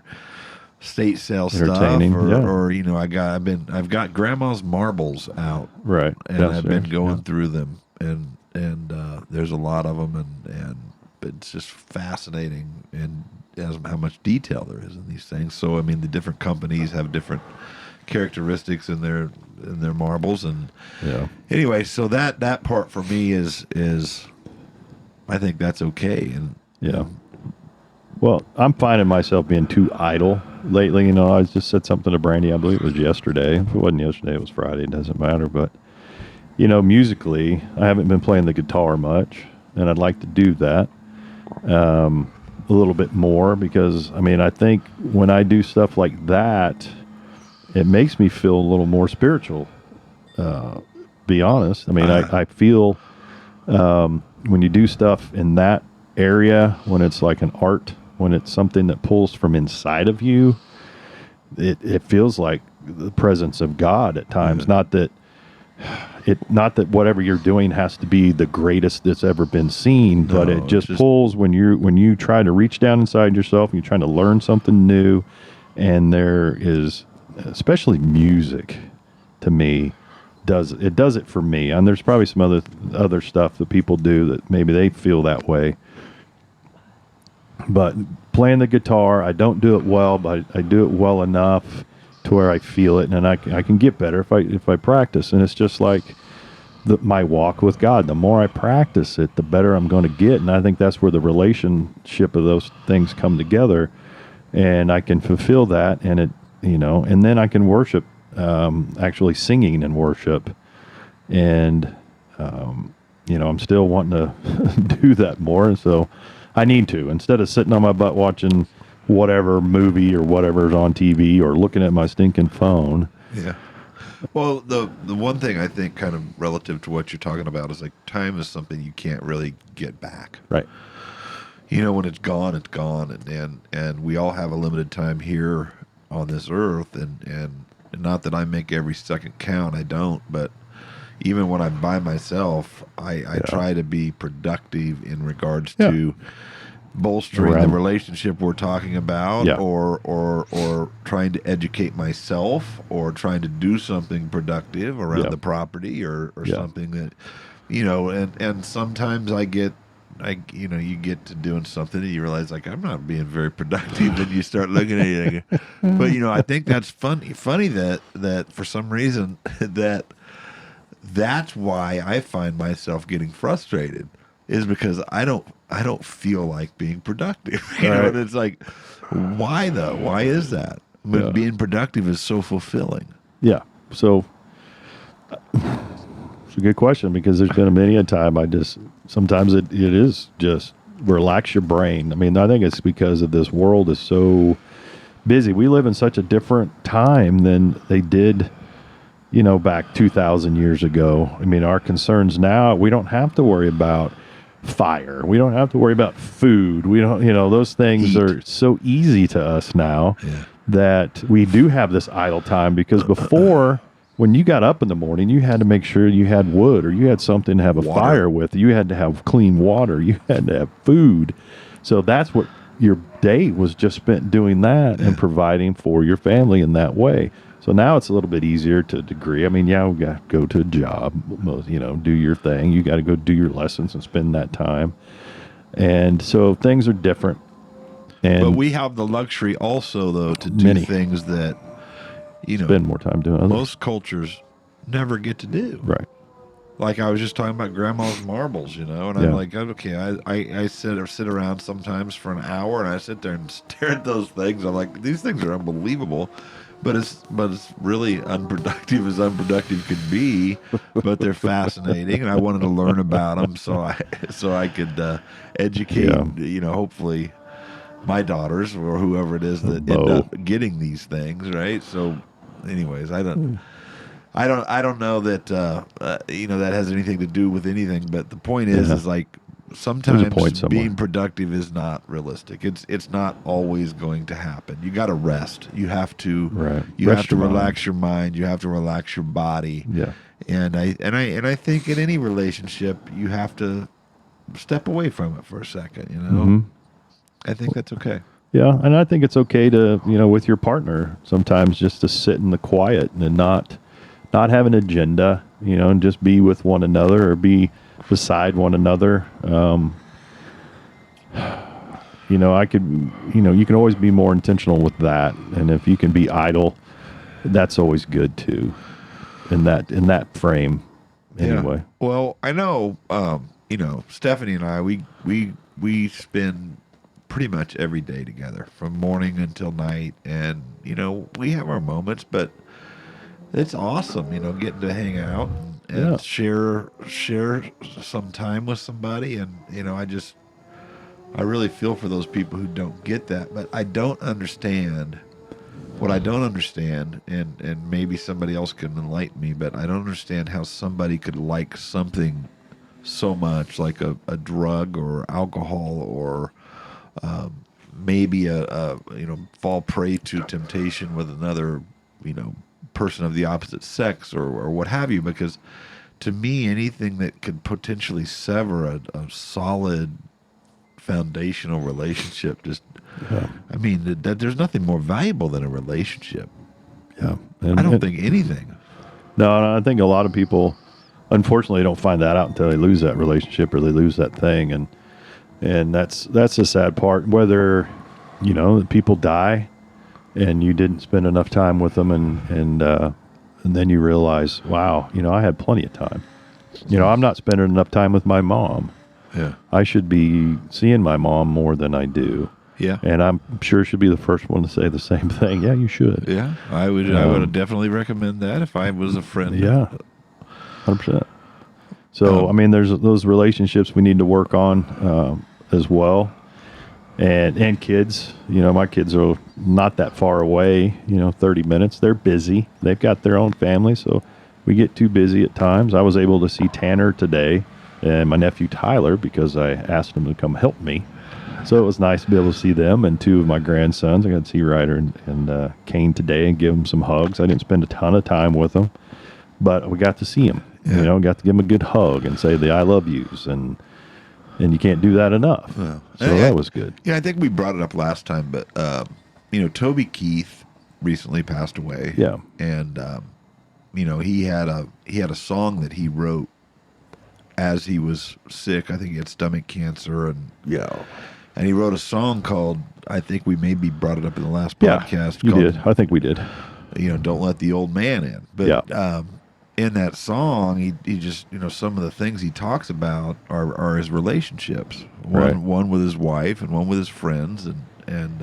Speaker 2: state sale stuff
Speaker 1: Entertaining, yeah.
Speaker 2: or I've got grandma's marbles out,
Speaker 1: Right.
Speaker 2: and I've
Speaker 1: Downstairs,
Speaker 2: been going
Speaker 1: yeah.
Speaker 2: through them, and there's a lot of them, and it's just fascinating and as how much detail there is in these things. So I mean, the different companies have different characteristics in their marbles, and
Speaker 1: Yeah.
Speaker 2: anyway, so that part for me is I think that's okay. And
Speaker 1: Yeah. Well, I'm finding myself being too idle lately. I just said something to Brandy. I believe it was yesterday. If it wasn't yesterday, it was Friday. It doesn't matter. But, musically, I haven't been playing the guitar much, and I'd like to do that a little bit more, because, I mean, I think when I do stuff like that, it makes me feel a little more spiritual, be honest. I mean, I feel when you do stuff in that area, when it's like an art, when it's something that pulls from inside of you, it feels like the presence of God at times.
Speaker 2: Yeah.
Speaker 1: Not that whatever you're doing has to be the greatest that's ever been seen, but it just pulls when you try to reach down inside yourself and you're trying to learn something new. And there is, especially music, to me, does it for me. And there's probably some other stuff that people do that maybe they feel that way. But playing the guitar, I don't do it well, but I do it well enough to where I feel it, and I can get better if I practice. And it's just like my walk with God. The more I practice it, the better I'm going to get. And I think that's where the relationship of those things come together, and I can fulfill that, and and then I can worship, actually singing and worship, and I'm still wanting to do that more, so I need to, instead of sitting on my butt watching whatever movie or whatever's on TV or looking at my stinking phone.
Speaker 2: Yeah. Well, the one thing I think, kind of relative to what you're talking about, is like time is something you can't really get back.
Speaker 1: Right.
Speaker 2: When it's gone, it's gone, and we all have a limited time here on this earth, and not that I make every second count, I don't, but even when I'm by myself, I try to be productive in regards to bolstering the relationship we're talking about, or trying to educate myself, or trying to do something productive around the property, or something that, and sometimes you get to doing something and you realize, like, I'm not being very productive, and you start looking at it. But I think that's funny that for some reason that's why I find myself getting frustrated, is because I don't feel like being productive. And it's like, why though? Why is that? I mean, being productive is so fulfilling.
Speaker 1: Yeah. So it's a good question, because there's been many a time sometimes it is just relax your brain. I mean, I think it's because of this world is so busy. We live in such a different time than they did, back 2,000 years ago. I mean, our concerns now, we don't have to worry about fire. We don't have to worry about food. We don't, those things are so easy to us now that we do have this idle time, because before, when you got up in the morning, you had to make sure you had wood, or you had something to have a fire with. You had to have clean water. You had to have food. So that's what your day was just spent doing that and providing for your family in that way. So now it's a little bit easier to a degree. I mean, we got to go to a job, do your thing. You got to go do your lessons and spend that time. And so things are different.
Speaker 2: But we have the luxury also, though, to do things that,
Speaker 1: spend more time doing.
Speaker 2: Most cultures never get to do.
Speaker 1: Right.
Speaker 2: Like I was just talking about grandma's marbles, and I'm like, okay, I sit around sometimes for an hour, and I sit there and stare at those things. I'm like, these things are unbelievable. But it's really unproductive as unproductive could be. But they're fascinating, and I wanted to learn about them so I could educate, hopefully my daughters or whoever it is that end up getting these things, right? So, anyways, I don't know that that has anything to do with anything. But the point is like, sometimes being productive is not realistic. It's not always going to happen. You got to rest. You have to you have to relax your mind. You have to relax your body.
Speaker 1: Yeah.
Speaker 2: And I think in any relationship you have to step away from it for a second.
Speaker 1: Mm-hmm.
Speaker 2: I think that's okay.
Speaker 1: Yeah, and I think it's okay to with your partner sometimes just to sit in the quiet and not have an agenda. And just be with one another or be beside one another. I could, you can always be more intentional with that. And if you can be idle, that's always good too. In that frame, anyway.
Speaker 2: Yeah. Well, I know, Stephanie and I, we spend pretty much every day together from morning until night, and we have our moments, but it's awesome, getting to hang out and share some time with somebody. And I really feel for those people who don't get that. But I don't understand what I don't understand, and maybe somebody else can enlighten me, but I don't understand how somebody could like something so much, like a drug or alcohol, or maybe fall prey to temptation with another person of the opposite sex, or what have you. Because to me, anything that could potentially sever a solid foundational relationship, there's nothing more valuable than a relationship.
Speaker 1: Yeah.
Speaker 2: I don't think anything.
Speaker 1: No, I think a lot of people unfortunately don't find that out until they lose that relationship or they lose that thing, and that's the sad part. Whether people die and you didn't spend enough time with them, and then you realize, wow, I had plenty of time. I'm not spending enough time with my mom.
Speaker 2: Yeah,
Speaker 1: I should be seeing my mom more than I do.
Speaker 2: Yeah,
Speaker 1: and I'm sure she'd be the first one to say the same thing. Yeah, you should.
Speaker 2: Yeah, I would definitely recommend that if I was a friend.
Speaker 1: Yeah, 100%. So there's those relationships we need to work on as well. And kids, my kids are not that far away, 30 minutes. They're busy. They've got their own family, so we get too busy at times. I was able to see Tanner today and my nephew Tyler because I asked them to come help me. So it was nice to be able to see them and two of my grandsons. I got to see Ryder and Kane today and give them some hugs. I didn't spend a ton of time with them, but we got to see them.
Speaker 2: Yeah.
Speaker 1: Got to give them a good hug and say the I love yous, and you can't do that enough.
Speaker 2: Well,
Speaker 1: so that was good.
Speaker 2: Yeah, I think we brought it up last time, but Toby Keith recently passed away.
Speaker 1: Yeah,
Speaker 2: and he had a song that he wrote as he was sick. I think he had stomach cancer, and he wrote a song called, I think we maybe brought it up in the last podcast.
Speaker 1: You did. I think we did.
Speaker 2: Don't let the old man in. But in that song, he just, some of the things he talks about are his relationships. One with his wife and one with his friends. And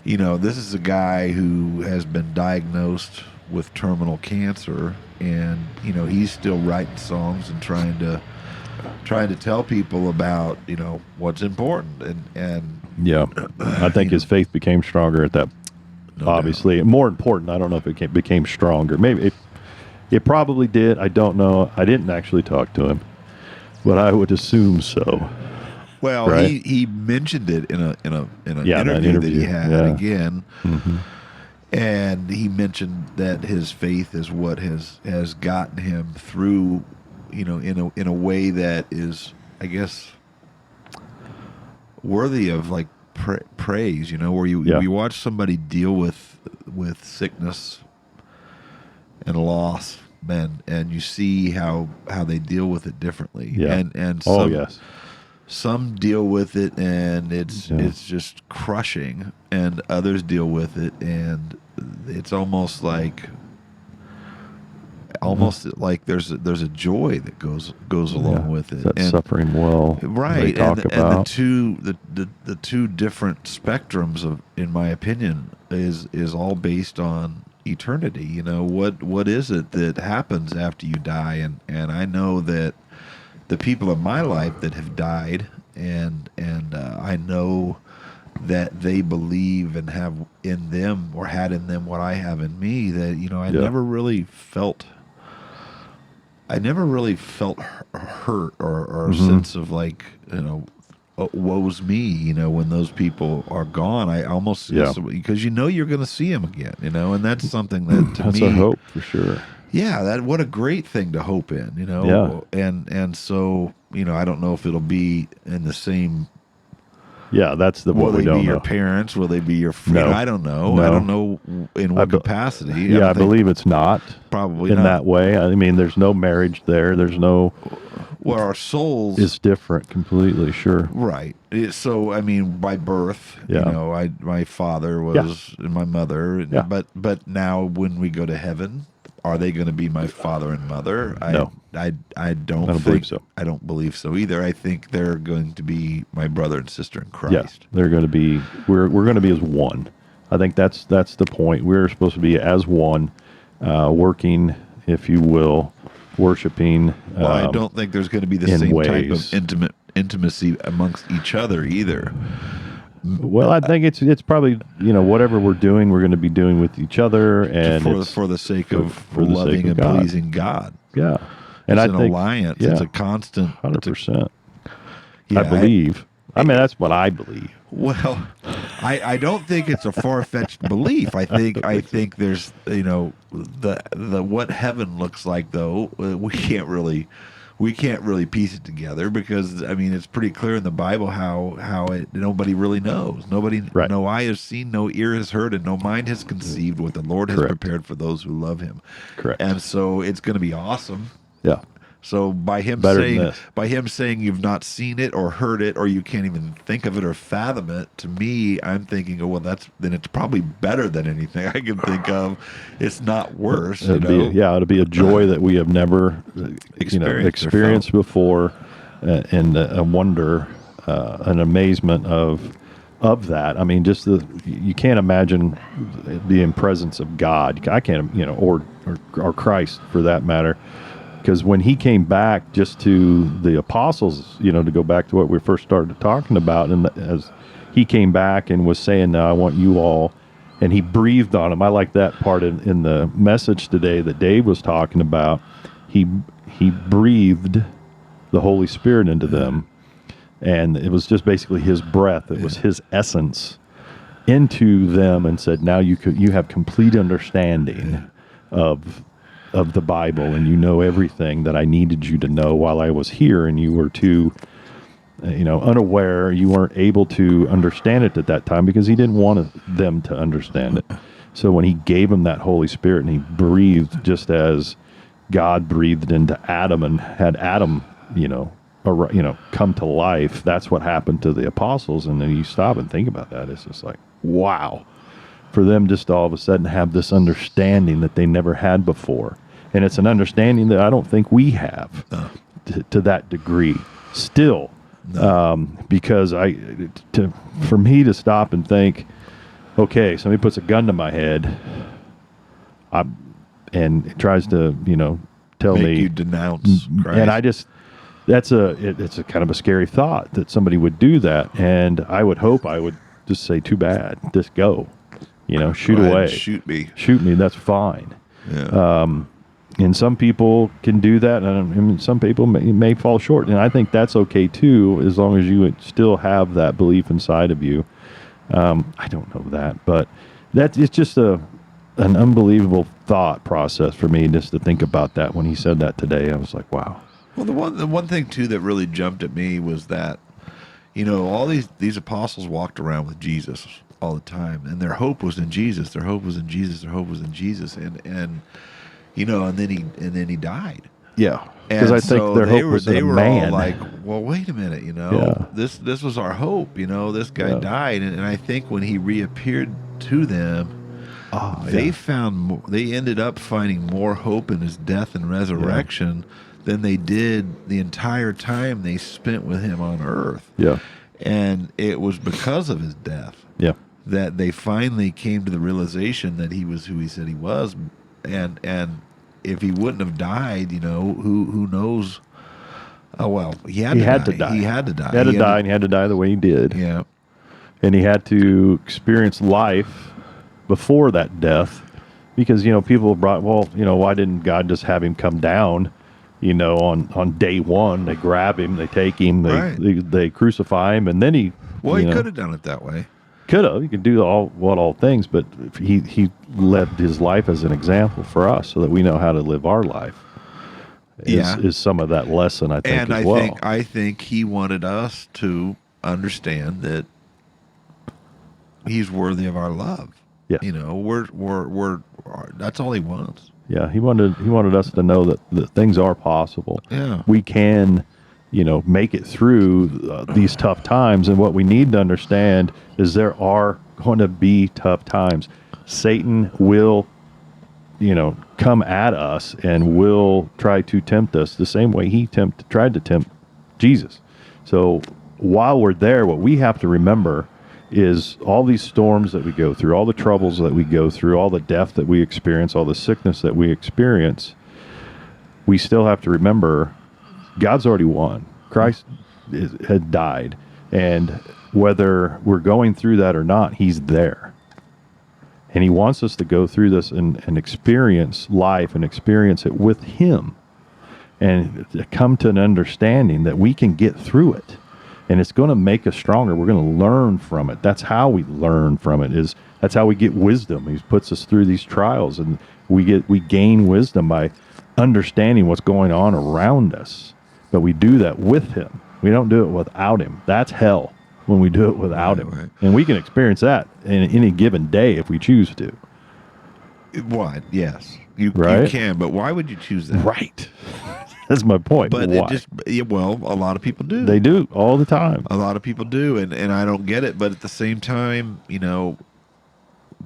Speaker 2: this is a guy who has been diagnosed with terminal cancer, and, he's still writing songs and trying to tell people about, what's important. And
Speaker 1: I think his faith became stronger at that. Obviously, more important. I don't know if it became stronger. Maybe It probably did. I don't know. I didn't actually talk to him, but I would assume so.
Speaker 2: Well,
Speaker 1: right?
Speaker 2: he mentioned it in an
Speaker 1: Yeah, that
Speaker 2: interview that he
Speaker 1: interview.
Speaker 2: had
Speaker 1: Yeah.
Speaker 2: again,
Speaker 1: Mm-hmm.
Speaker 2: and he mentioned that his faith is what has gotten him through, in a way that is, I guess, worthy of like praise. Where you watch somebody deal with sickness and loss, and you see how they deal with it differently.
Speaker 1: Yeah.
Speaker 2: And
Speaker 1: Oh, yes.
Speaker 2: some deal with it and it's
Speaker 1: Yeah.
Speaker 2: just crushing, and others deal with it and it's almost like there's a joy that goes along with it.
Speaker 1: That suffering well,
Speaker 2: right,
Speaker 1: they talk about.
Speaker 2: and the two different spectrums of, in my opinion, is all based on eternity. What is it that happens after you die? And I know that the people in my life that have died, and I know that they believe and have in them, or had in them, what I have in me. That I never really felt hurt or a sense of like, woe's me, when those people are gone. I almost, because you're going to see them again, and that's something that to
Speaker 1: that's
Speaker 2: me,
Speaker 1: our hope for sure.
Speaker 2: Yeah, what a great thing to hope in,
Speaker 1: Yeah.
Speaker 2: and so I don't know if it'll be in the same.
Speaker 1: Yeah, that's what we don't know.
Speaker 2: Will they be your parents? Will they be your friends?
Speaker 1: No.
Speaker 2: I don't know.
Speaker 1: No.
Speaker 2: I don't know in what capacity.
Speaker 1: Yeah, I believe it's not.
Speaker 2: Probably
Speaker 1: in
Speaker 2: not.
Speaker 1: that way. I mean, there's no marriage there. There's no.
Speaker 2: Well, our souls
Speaker 1: is different completely. Sure.
Speaker 2: Right. So I mean, by birth,
Speaker 1: Yeah.
Speaker 2: my father was and my mother.
Speaker 1: Yeah.
Speaker 2: But now when we go to heaven, are they going to be my father and mother?
Speaker 1: No.
Speaker 2: I don't
Speaker 1: believe so.
Speaker 2: I don't believe so either. I think they're going to be my brother and sister in Christ.
Speaker 1: Yeah, they're going to be. We're going to be as one. I think that's the point. We're supposed to be as one, working, if you will, worshiping.
Speaker 2: Well, I don't think there's going to be the same type of intimacy amongst each other either.
Speaker 1: Well, I think it's probably whatever we're doing, we're going to be doing with each other, and
Speaker 2: for the sake of loving and pleasing God.
Speaker 1: Yeah, and
Speaker 2: it's an alliance.
Speaker 1: Yeah,
Speaker 2: it's a constant.
Speaker 1: 100%.
Speaker 2: Yeah,
Speaker 1: I believe. I mean, that's what I believe.
Speaker 2: Well, I don't think it's a far-fetched belief. I think there's the what heaven looks like, though. We can't really piece it together, because I mean it's pretty clear in the Bible how nobody really knows.
Speaker 1: Right.
Speaker 2: No eye has seen, no ear has heard, and no mind has conceived what the Lord has prepared for those who love Him.
Speaker 1: Correct.
Speaker 2: And so it's going to be awesome.
Speaker 1: Yeah.
Speaker 2: So by him saying you've not seen it or heard it, or you can't even think of it or fathom it, to me, I'm thinking, oh, well, then it's probably better than anything I can think of. It's not worse.
Speaker 1: It'll be a joy that we have never experienced before, and a wonder, an amazement of that. I mean, just you can't imagine being in presence of God. I can't, or Christ for that matter. Because when he came back just to the apostles, to go back to what we first started talking about, and as he came back and was saying, "Now I want you all," and he breathed on them. I like that part in the message today that Dave was talking about. He breathed the Holy Spirit into them, and it was just basically his breath. It was his essence into them, and said, "Now you have complete understanding of the Bible, and everything that I needed you to know while I was here, and you were too, unaware. You weren't able to understand it at that time because he didn't want them to understand it. So when he gave them that Holy Spirit and he breathed, just as God breathed into Adam and had Adam, come to life, that's what happened to the apostles. And then you stop and think about that. It's just like, wow, for them just all of a sudden have this understanding that they never had before. And it's an understanding that I don't think we have to that degree still. Because for me to stop and think, okay, somebody puts a gun to my head, and tries to, tell me
Speaker 2: you denounce Christ.
Speaker 1: And I just, it's a kind of a scary thought that somebody would do that. And I would hope I would just say, too bad, just go, shoot away,
Speaker 2: shoot me.
Speaker 1: That's fine.
Speaker 2: Yeah.
Speaker 1: And some people can do that, and some people may fall short. And I think that's okay too, as long as you still have that belief inside of you. I don't know that, but it's just an unbelievable thought process for me just to think about that. When he said that today, I was like, wow.
Speaker 2: Well, the one thing too that really jumped at me was that, all these apostles walked around with Jesus all the time, and their hope was in Jesus. Their hope was in Jesus. Their hope was in Jesus, and then he died.
Speaker 1: Yeah, because I think
Speaker 2: so
Speaker 1: their hope was in a man.
Speaker 2: All like, well, wait a minute,
Speaker 1: Yeah.
Speaker 2: this was our hope. This guy died, and I think when he reappeared to them, they ended up finding more hope in his death and resurrection than they did the entire time they spent with him on earth.
Speaker 1: Yeah,
Speaker 2: and it was because of his death.
Speaker 1: Yeah,
Speaker 2: that they finally came to the realization that he was who he said he was, and if he wouldn't have died, who knows? Oh well, he had to die. He had to die.
Speaker 1: He had to die, and he had to die the way he did.
Speaker 2: Yeah,
Speaker 1: and he had to experience life before that death, because people brought, why didn't God just have him come down? On day one, they grab him, they take him, they crucify him, and then he.
Speaker 2: Well, he could have done it that way.
Speaker 1: Could have. He could do all things, but he lived his life as an example for us, so that we know how to live our life. Is some of that lesson, I think, as well.
Speaker 2: I think he wanted us to understand that he's worthy of our love.
Speaker 1: Yeah.
Speaker 2: We're that's all he wants.
Speaker 1: Yeah, he wanted us to know that things are possible.
Speaker 2: Yeah.
Speaker 1: We can, make it through these tough times. And what we need to understand is there are going to be tough times. Satan will, come at us and will try to tempt us the same way he tried to tempt Jesus. So while we're there, what we have to remember is all these storms that we go through, all the troubles that we go through, all the death that we experience, all the sickness that we experience, we still have to remember God's already won. Christ had died. And whether we're going through that or not, he's there. And he wants us to go through this and experience life and experience it with him, and to come to an understanding that we can get through it. And it's going to make us stronger. We're going to learn from it. That's how we learn from it. That's how we get wisdom. He puts us through these trials, and we gain wisdom by understanding what's going on around us. But we do that with him. We don't do it without him. That's hell when we do it without him.
Speaker 2: Right.
Speaker 1: And we can experience that in any given day if we choose to.
Speaker 2: Why? Yes, you can. But why would you choose that?
Speaker 1: Right. That's my point.
Speaker 2: But
Speaker 1: why?
Speaker 2: A lot of people do.
Speaker 1: They do all the time.
Speaker 2: A lot of people do, and I don't get it. But at the same time,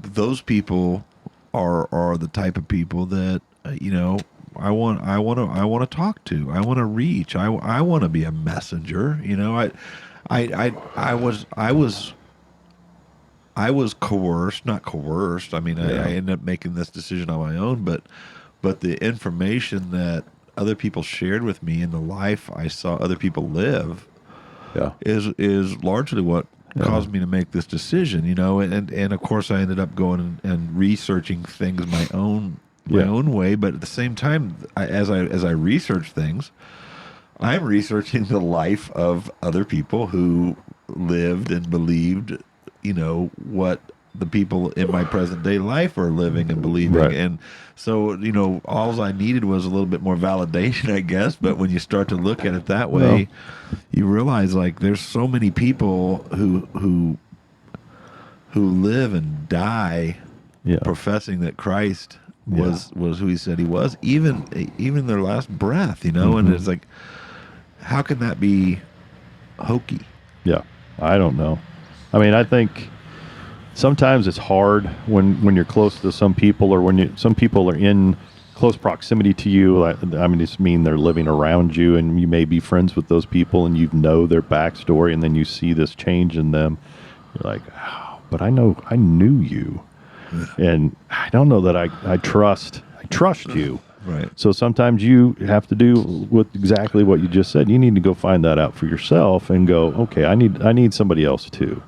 Speaker 2: those people are the type of people that I want to talk to. I want to reach. I want to be a messenger. I was coerced, not coerced. I mean, I ended up making this decision on my own, but the information that other people shared with me and the life I saw other people live is largely what caused me to make this decision, and of course I ended up going and researching things my own way, but at the same time, as I research things, I'm researching the life of other people who lived and believed, what the people in my present day life are living and believing.
Speaker 1: Right.
Speaker 2: And so, all I needed was a little bit more validation, I guess. But when you start to look at it that way, you realize like there's so many people who live and die professing that Christ was who he said he was, even their last breath, and it's like, how can that be hokey?
Speaker 1: Yeah. I don't know. I mean, I think sometimes it's hard when you're close to some people, or when some people are in close proximity to you. I mean, it's mean they're living around you, and you may be friends with those people, and you know their backstory, and then you see this change in them. You're like, oh, but I knew you, and I don't know that I trust you.
Speaker 2: Right.
Speaker 1: So sometimes you have to do with exactly what you just said. You need to go find that out for yourself and go, okay, I need somebody else too.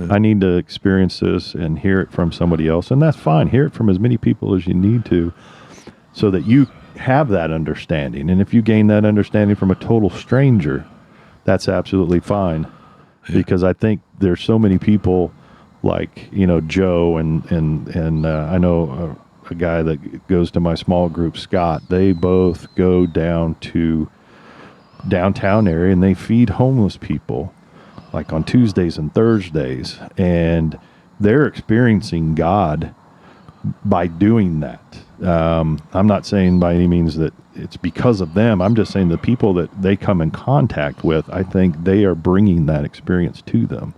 Speaker 1: I need to experience this and hear it from somebody else, and that's fine. Hear it from as many people as you need to, so that you have that understanding. And if you gain that understanding from a total stranger, that's absolutely fine. Yeah. Because I think there's so many people like, Joe and I know a guy that goes to my small group, Scott. They both go down to downtown area and they feed homeless people like on Tuesdays and Thursdays, and they're experiencing God by doing that. I'm not saying by any means that it's because of them. I'm just saying the people that they come in contact with, I think they are bringing that experience to them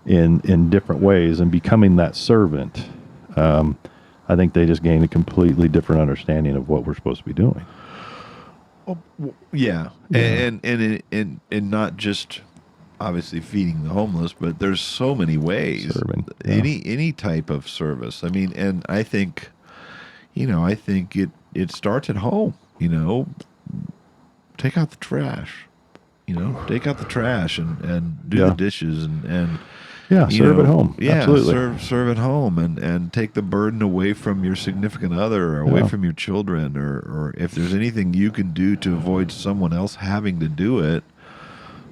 Speaker 1: in different ways and becoming that servant. I think they just gain a completely different understanding of what we're supposed to be doing.
Speaker 2: Well, yeah. And not just obviously feeding the homeless, but there's so many ways.
Speaker 1: Serving, yeah.
Speaker 2: Any type of service. I mean, and I think, it starts at home. Take out the trash. Take out the trash and do the dishes and
Speaker 1: serve at home.
Speaker 2: Yeah,
Speaker 1: absolutely.
Speaker 2: Serve at home and take the burden away from your significant other or away from your children, or if there's anything you can do to avoid someone else having to do it,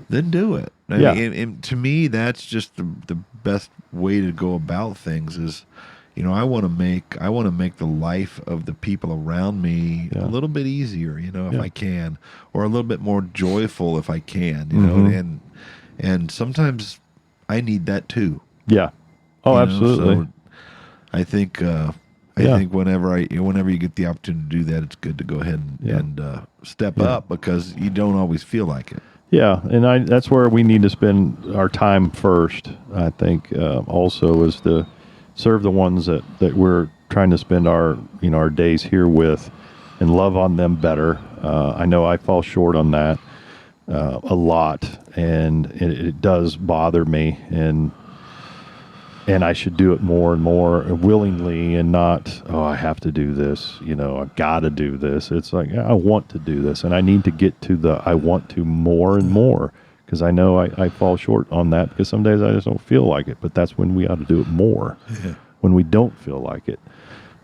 Speaker 2: then do it. I mean, and to me, that's just the best way to go about things is, I want to make the life of the people around me a little bit easier, if I can, or a little bit more joyful if I can, and sometimes I need that too.
Speaker 1: Yeah. Oh, absolutely.
Speaker 2: So I think think whenever you get the opportunity to do that, it's good to go ahead and step up, because you don't always feel like it.
Speaker 1: Yeah, and that's where we need to spend our time first. I think also is to serve the ones that we're trying to spend our our days here with, and love on them better. I know I fall short on that a lot, and it does bother me, and I should do it more and more willingly, and not, I have to do this, I've got to do this. It's like, I want to do this, and I need to get to I want to more and more, because I know I fall short on that, because some days I just don't feel like it, but that's when we ought to do it more. When we don't feel like it.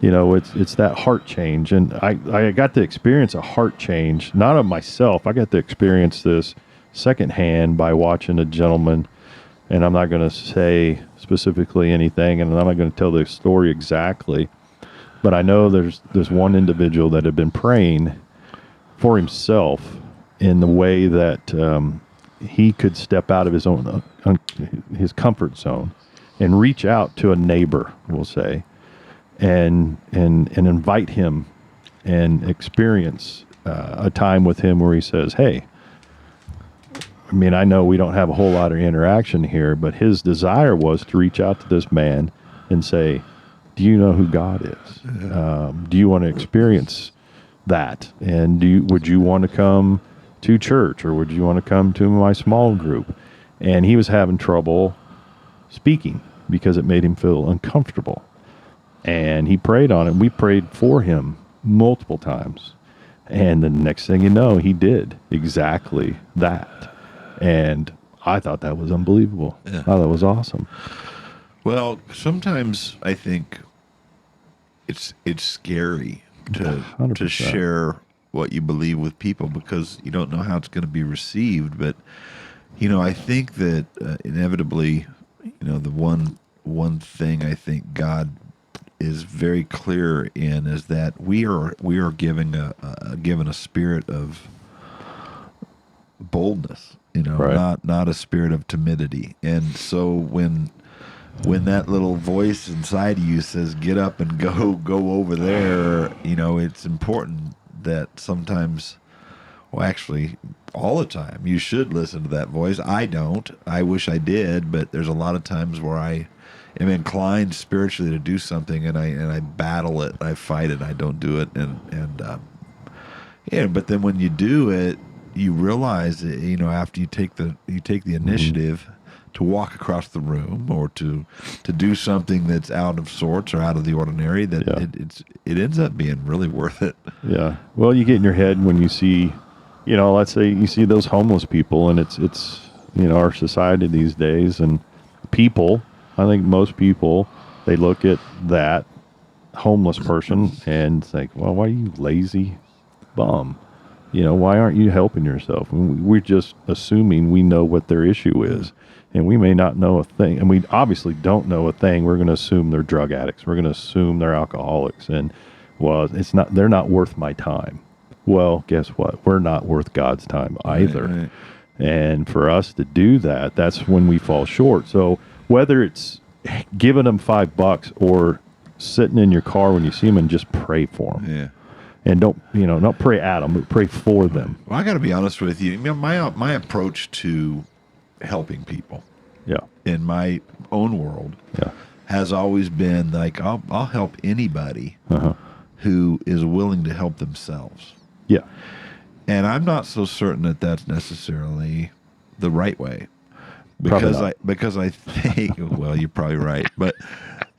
Speaker 1: It's that heart change, and I got to experience a heart change, not of myself. I got to experience this secondhand by watching a gentleman, and I'm not going to say specifically anything, and I'm not going to tell the story exactly, but I know there's one individual that had been praying for himself in the way that he could step out of his own his comfort zone and reach out to a neighbor, we'll say, and invite him and experience a time with him where he says, hey, I mean, I know we don't have a whole lot of interaction here, but his desire was to reach out to this man and say, do you know who God is? Do you want to experience that? And would you want to come to church, or would you want to come to my small group? And he was having trouble speaking because it made him feel uncomfortable. And he prayed on it. We prayed for him multiple times. And the next thing you know, he did exactly that. And I thought that was unbelievable. Yeah. I thought that was awesome.
Speaker 2: Well, sometimes I think it's scary to share what you believe with people, because you don't know how it's going to be received. But I think that inevitably, the one thing I think God is very clear in is that we are given a spirit of boldness, right. not a spirit of timidity. And so when that little voice inside of you says, get up and go over there, it's important that sometimes, well, actually all the time, you should listen to that voice. I don't. I wish I did, but there's a lot of times where I am inclined spiritually to do something, and I battle it, I fight it, I don't do it, but then when you do it, you realize that, after you take the initiative to walk across the room, or to do something that's out of sorts or out of the ordinary, that it ends up being really worth it. Yeah.
Speaker 1: Well, you get in your head when you see, let's say you see those homeless people, and it's our society these days, and people, I think most people, they look at that homeless person and think, well, why are you lazy? bum. Why aren't you helping yourself? And we're just assuming we know what their issue is. And we may not know a thing. And we obviously don't know a thing. We're going to assume they're drug addicts. We're going to assume they're alcoholics. And, well, they're not worth my time. Well, guess what? We're not worth God's time either.
Speaker 2: Right.
Speaker 1: And for us to do that, that's when we fall short. So whether it's giving them $5 or sitting in your car when you see them and just pray for them.
Speaker 2: Yeah.
Speaker 1: And don't not pray at them, but pray for them.
Speaker 2: Well, I got to be honest with you. My approach to helping people,
Speaker 1: Yeah.
Speaker 2: in my own world,
Speaker 1: Yeah.
Speaker 2: has always been like I'll help anybody
Speaker 1: Uh-huh.
Speaker 2: who is willing to help themselves.
Speaker 1: Yeah.
Speaker 2: And I'm not so certain that that's necessarily the right way,
Speaker 1: Probably
Speaker 2: because I think well, you're probably right, but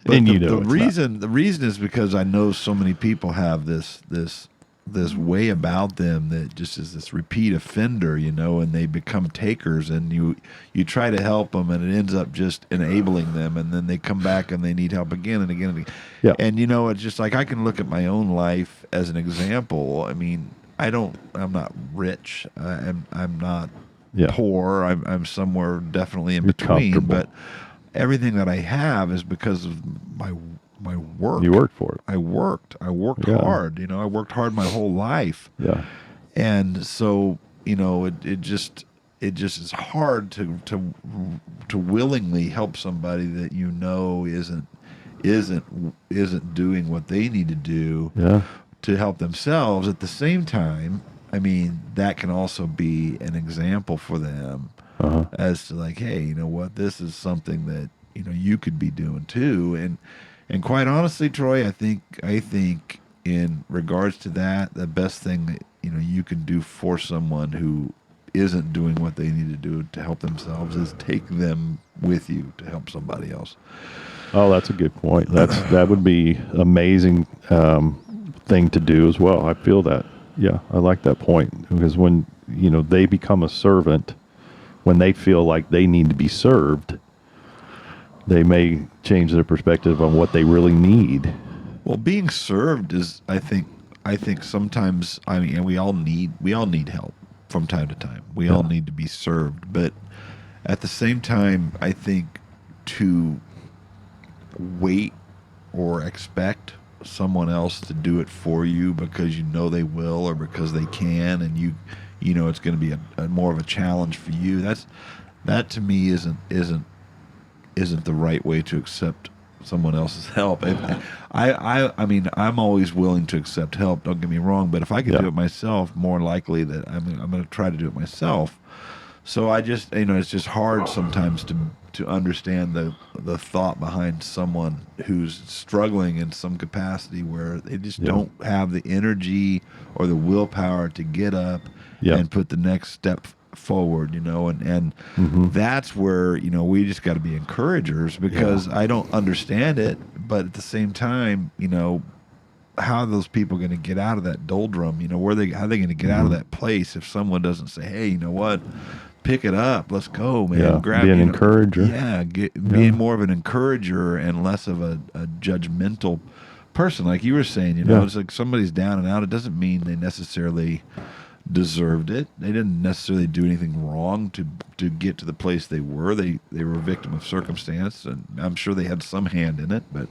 Speaker 1: And
Speaker 2: the reason is because I know so many people have this way about them that just is this repeat offender, and they become takers, and you try to help them, and it ends up just enabling them, and then they come back and they need help again and again and again.
Speaker 1: Yeah.
Speaker 2: And it's just like I can look at my own life as an example. I mean, I'm not rich. I'm not poor. I'm somewhere definitely in between. But everything that I have is because of my work.
Speaker 1: You worked for it.
Speaker 2: I worked hard. I worked hard my whole life.
Speaker 1: Yeah.
Speaker 2: And so, it just is hard to willingly help somebody that isn't doing what they need to do.
Speaker 1: Yeah.
Speaker 2: To help themselves. At the same time, I mean, that can also be an example for them as to like, hey, you know what, this is something that you could be doing too. And quite honestly, Troy, I think in regards to that, the best thing that you can do for someone who isn't doing what they need to do to help themselves is take them with you to help somebody else.
Speaker 1: Oh, that's a good point. That would be amazing thing to do as well. I feel that. Yeah, I like that point, because when they become a servant, when they feel like they need to be served, they may change their perspective on what they really need.
Speaker 2: Well, being served is, I think sometimes, I mean, and we all need help from time to time. We all need to be served, but at the same time, I think to wait or expect someone else to do it for you because they will, or because they can, and it's going to be a more of a challenge for you. That to me isn't the right way to accept someone else's help. I mean, I'm always willing to accept help, don't get me wrong, but if I could do it myself, more likely that I'm going to try to do it myself. So I just, it's just hard sometimes to understand the thought behind someone who's struggling in some capacity where they just don't have the energy or the willpower to get up and put the next step forward, and that's where, we just got to be encouragers, because I don't understand it, but at the same time, how are those people going to get out of that doldrum? How are they going to get out of that place if someone doesn't say, hey, you know what? Pick it up. Let's go, man.
Speaker 1: Yeah,
Speaker 2: Grab,
Speaker 1: be an encourager.
Speaker 2: Yeah, being more of an encourager and less of a judgmental person. Like you were saying, it's like somebody's down and out. It doesn't mean they necessarily deserved it. They didn't necessarily do anything wrong to get to the place they were. They were a victim of circumstance, and I'm sure they had some hand in it. But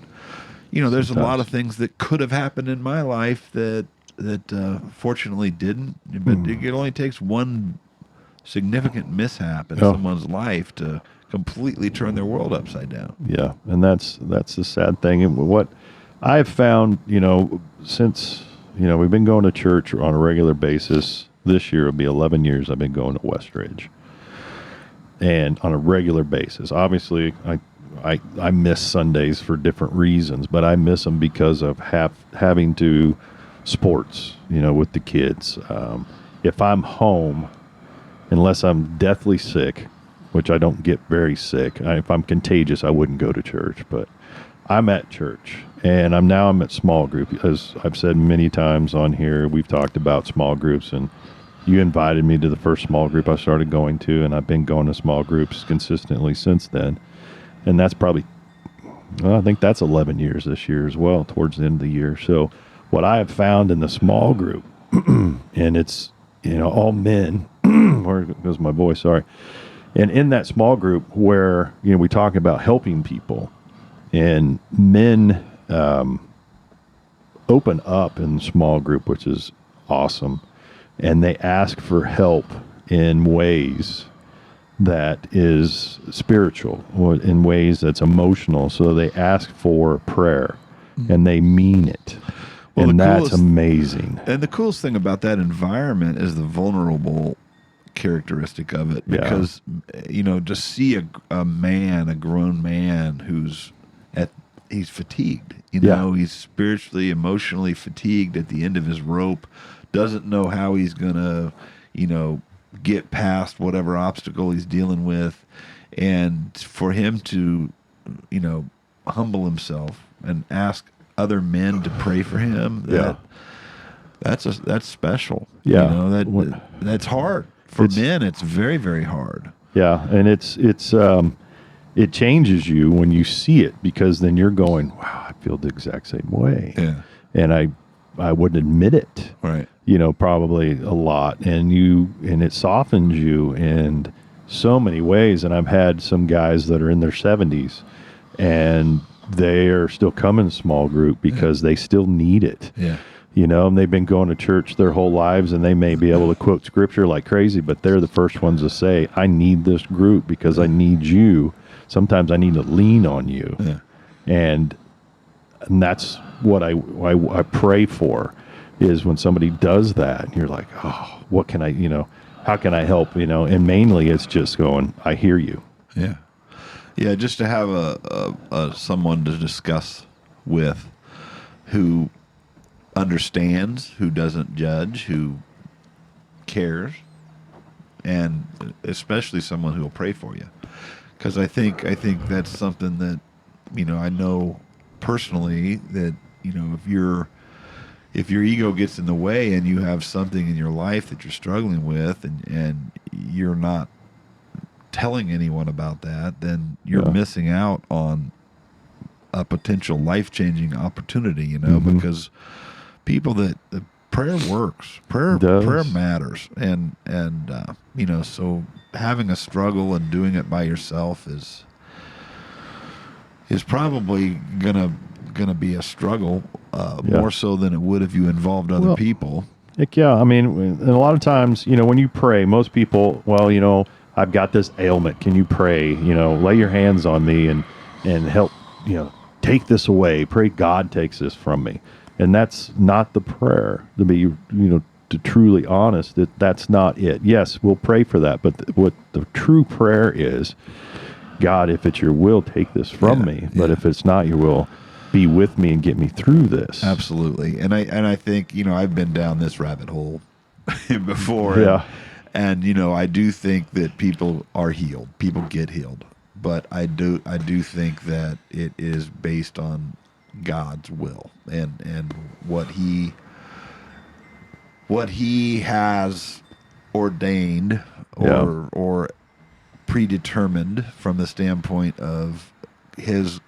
Speaker 2: there's a lot of things that could have happened in my life that fortunately didn't. But it only takes one significant mishap in someone's life to completely turn their world upside down.
Speaker 1: Yeah, and that's the sad thing. And what I've found, since we've been going to church on a regular basis. This year will be 11 years I've been going to Westridge, and on a regular basis. Obviously, I miss Sundays for different reasons, but I miss them because of having to sports, with the kids. If I'm home, unless I'm deathly sick, which I don't get very sick. If I'm contagious, I wouldn't go to church, but I'm at church, and I'm at small group. As I've said many times on here, we've talked about small groups, and you invited me to the first small group I started going to, and I've been going to small groups consistently since then. And that's probably, I think that's 11 years this year as well, towards the end of the year. So what I have found in the small group and it's, all men. Where goes my voice? Sorry. And in that small group where, we talk about helping people, and men open up in small group, which is awesome. And they ask for help in ways that is spiritual, or in ways that's emotional. So they ask for prayer, and they mean it. Well, and that's amazing.
Speaker 2: And the coolest thing about that environment is the vulnerable characteristic of it, because to see a man, a grown man he's fatigued, he's spiritually, emotionally fatigued at the end of his rope, doesn't know how he's gonna get past whatever obstacle he's dealing with, and for him to humble himself and ask other men to pray for him, that's special. That's hard. For men, it's very, very hard.
Speaker 1: Yeah, and it changes you when you see it, because then you're going, wow, I feel the exact same way.
Speaker 2: Yeah.
Speaker 1: And I wouldn't admit it.
Speaker 2: Right.
Speaker 1: Probably a lot. And it softens you in so many ways. And I've had some guys that are in their 70s, and they are still coming small group because they still need it.
Speaker 2: Yeah.
Speaker 1: And they've been going to church their whole lives, and they may be able to quote scripture like crazy, but they're the first ones to say, I need this group because I need you. Sometimes I need to lean on you.
Speaker 2: Yeah.
Speaker 1: And that's what I pray for, is when somebody does that, and you're like, oh, what can I, how can I help? And mainly it's just going, I hear you.
Speaker 2: Yeah. Yeah. Just to have a someone to discuss with who understands, who doesn't judge, who cares, and especially someone who will pray for you. Because I think that's something that, I know personally that, if your ego gets in the way and you have something in your life that you're struggling with, and you're not telling anyone about that, then you're missing out on a potential life-changing opportunity, because people that prayer works, prayer matters, and so having a struggle and doing it by yourself is probably gonna be a struggle, more so than it would if you involved other people.
Speaker 1: Heck yeah. I mean, and a lot of times, when you pray, most people, I've got this ailment. Can you pray? Lay your hands on me and help, take this away. Pray God takes this from me. And that's not the prayer. To be, to truly honest, that's not it. Yes, we'll pray for that, but what the true prayer is, God, if it's your will, take this from me. But if it's not your will, be with me and get me through this.
Speaker 2: Absolutely. And I think, I've been down this rabbit hole before.
Speaker 1: Yeah.
Speaker 2: And I do think that people are healed. People get healed. But I do think that it is based on God's will and what he has ordained or predetermined from the standpoint of his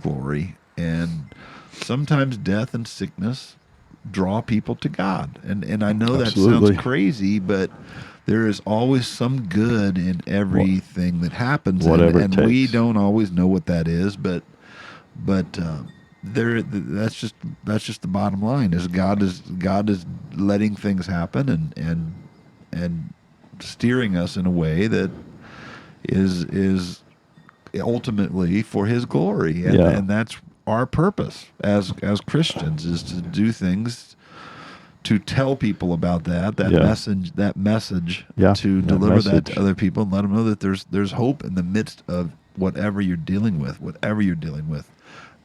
Speaker 2: glory. And sometimes death and sickness draw people to God. And I know that sounds crazy, but there is always some good in everything that happens.
Speaker 1: Whatever
Speaker 2: and
Speaker 1: it takes.
Speaker 2: We don't always know what that is, but that's just the bottom line. Is God is letting things happen and steering us in a way that is ultimately for His glory, and that's our purpose as Christians, is to do things to tell people about that message to deliver that to other people and let them know that there's hope in the midst of whatever you're dealing with.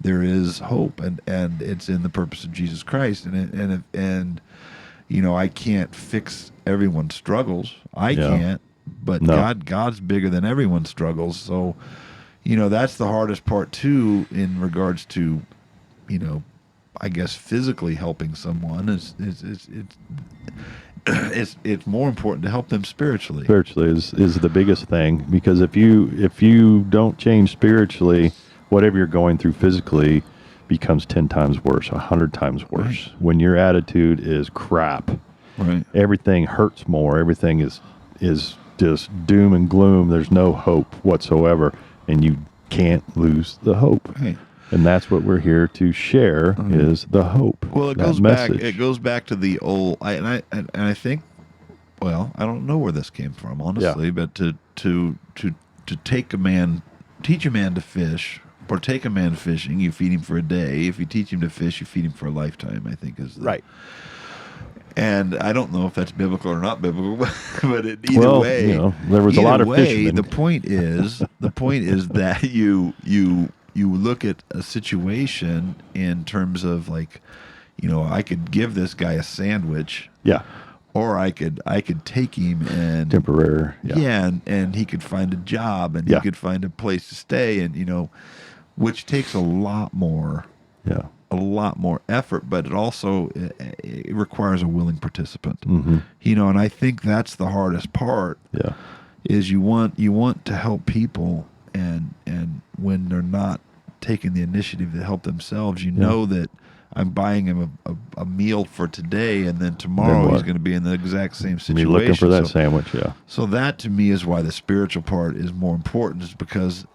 Speaker 2: There is hope, and it's in the purpose of Jesus Christ. And I can't fix everyone's struggles. I can't, but God's bigger than everyone's struggles. So, that's the hardest part too, in regards to, I guess physically helping someone it's more important to help them spiritually.
Speaker 1: Spiritually is the biggest thing, because if you don't change spiritually, whatever you're going through physically becomes 10 times worse, 100 times worse. Right. When your attitude is crap,
Speaker 2: Right.
Speaker 1: Everything hurts more. Everything is just doom and gloom. There's no hope whatsoever, and you can't lose the hope.
Speaker 2: Right.
Speaker 1: And that's what we're here to share is the hope.
Speaker 2: Well, it goes back. It goes back to the old. I think. Well, I don't know where this came from, honestly.
Speaker 1: Yeah.
Speaker 2: But to take a man, teach a man to fish, or take a man fishing, you feed him for a day. If you teach him to fish, you feed him for a lifetime. I think is
Speaker 1: right.
Speaker 2: And I don't know if that's biblical or not biblical, but either way,
Speaker 1: there was a lot of fishermen.
Speaker 2: The point is that you look at a situation in terms of like, I could give this guy a sandwich,
Speaker 1: yeah,
Speaker 2: or I could take him and
Speaker 1: temporary,
Speaker 2: and he could find a job and he could find a place to stay, and which takes a lot more effort, but it also it requires a willing participant.
Speaker 1: Mm-hmm.
Speaker 2: And I think that's the hardest part.
Speaker 1: Yeah,
Speaker 2: is you want to help people, and when they're not taking the initiative to help themselves, know that I'm buying him a meal for today, and then tomorrow he's going to be in the exact same situation.
Speaker 1: Be looking for that sandwich,
Speaker 2: So that to me is why the spiritual part is more important, is because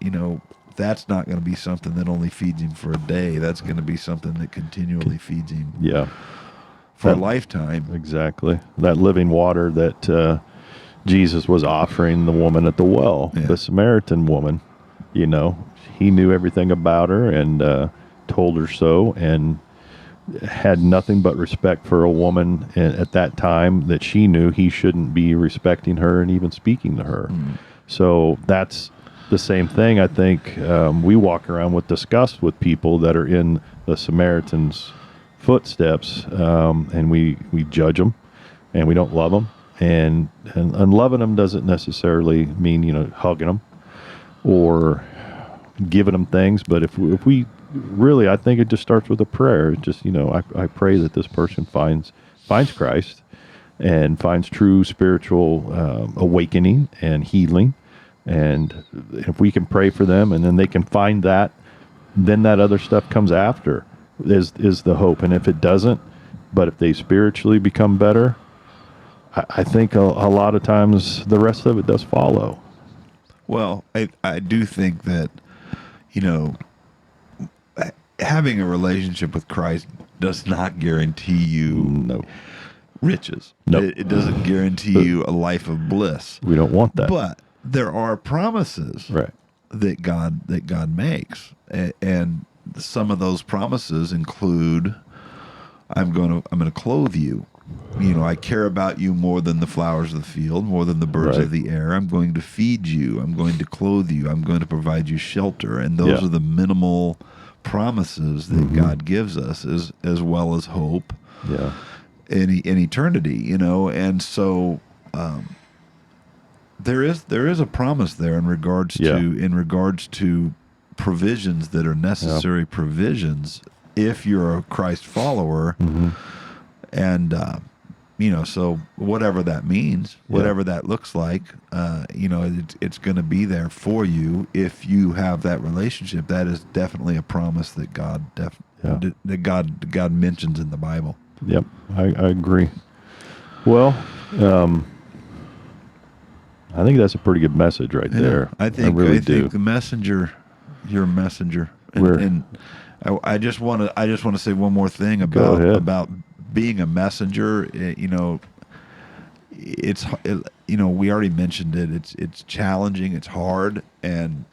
Speaker 2: that's not going to be something that only feeds him for a day. That's going to be something that continually feeds him. For a lifetime.
Speaker 1: Exactly. That living water that Jesus was offering the woman at the well, the Samaritan woman. He knew everything about her and told her so, and had nothing but respect for a woman at that time that she knew he shouldn't be respecting her and even speaking to her. So that's the same thing. I think we walk around with disgust with people that are in the Samaritan's footsteps, and we judge them, and we don't love them. And loving them doesn't necessarily mean hugging them or giving them things. But if we really, I think it just starts with a prayer. It just I pray that this person finds Christ and finds true spiritual awakening and healing. And if we can pray for them, and then they can find that, then that other stuff comes after is the hope. And if it doesn't, but if they spiritually become better, I think a lot of times the rest of it does follow.
Speaker 2: Well, I do think that, having a relationship with Christ does not guarantee you riches.
Speaker 1: No.
Speaker 2: It doesn't guarantee you a life of bliss.
Speaker 1: We don't want that.
Speaker 2: But there are promises that God makes, and some of those promises include, I'm going to clothe you. I care about you more than the flowers of the field, more than the birds of the air. I'm going to feed you. I'm going to clothe you. I'm going to provide you shelter. And those are the minimal promises that God gives us, as well as hope in eternity. And so there is a promise there in regards to provisions that are necessary provisions if you're a Christ follower. And so whatever that means, whatever that looks like, it's going to be there for you if you have that relationship. That is definitely a promise that God mentions in the Bible.
Speaker 1: Yep, I agree. Well, I think that's a pretty good message right there.
Speaker 2: I think the messenger, you're a messenger, and I just want to say one more thing about being a messenger. It's we already mentioned it. It's challenging. It's hard, and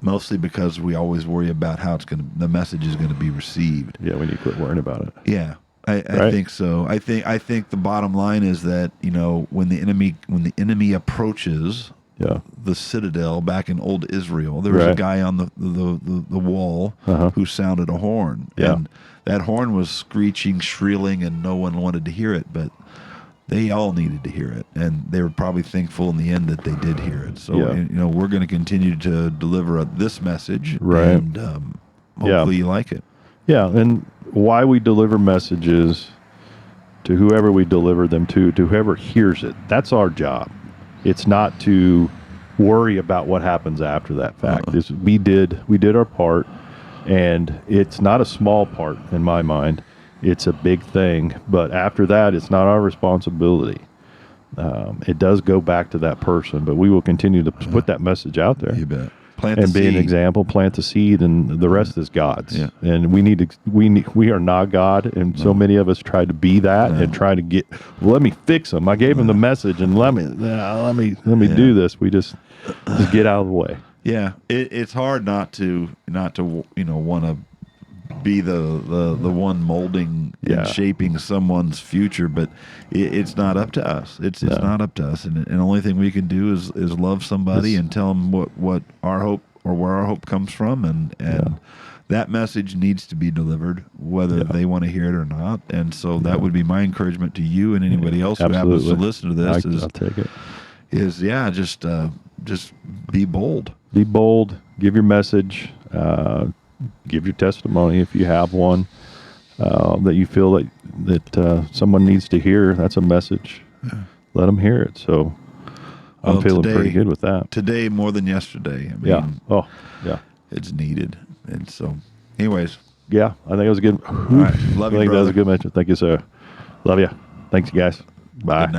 Speaker 2: mostly because we always worry about how the message is going to be received.
Speaker 1: Yeah, we need to quit worrying about it.
Speaker 2: Yeah. I think so. I think the bottom line is that when the enemy approaches the citadel back in old Israel, there was a guy on the wall who sounded a horn, and that horn was screeching, shrilling, and no one wanted to hear it, but they all needed to hear it, and they were probably thankful in the end that they did hear it. So we're going to continue to deliver this message, and hopefully you like it.
Speaker 1: Yeah, and why we deliver messages to whoever we deliver them to whoever hears it. That's our job. It's not to worry about what happens after that fact. We did our part, and it's not a small part in my mind. it's a big thing. But after that, it's not our responsibility. It does go back to that person, but we will continue to put that message out there.
Speaker 2: You bet. Plant
Speaker 1: And
Speaker 2: the
Speaker 1: be an
Speaker 2: seed.
Speaker 1: example, plant the seed, and the rest is God's.
Speaker 2: Yeah.
Speaker 1: And we are not God, and so many of us try to be that and try to get. Well, let me fix them. I gave them the message, and let me do this. We just get out of the way.
Speaker 2: Yeah, it's hard not to want to be the one molding and shaping someone's future, but it's not up to us. It's not up to us, and the only thing we can do is love somebody and tell them what our hope or where our hope comes from, and that message needs to be delivered, whether they want to hear it or not. And so that would be my encouragement to you and anybody else who happens to listen to this.
Speaker 1: I'll take it.
Speaker 2: Just be bold.
Speaker 1: Be bold. Give your message. Give your testimony if you have one that you feel that someone needs to hear. That's a message. Let them hear it. So I'm feeling pretty good with that.
Speaker 2: Today more than yesterday. I mean, it's needed. And so, anyways.
Speaker 1: Yeah, I think it was a good.
Speaker 2: All right. Love you, brother.
Speaker 1: That was a good mention. Thank you, sir. Love you. Thanks, you guys. Bye.
Speaker 2: Good night.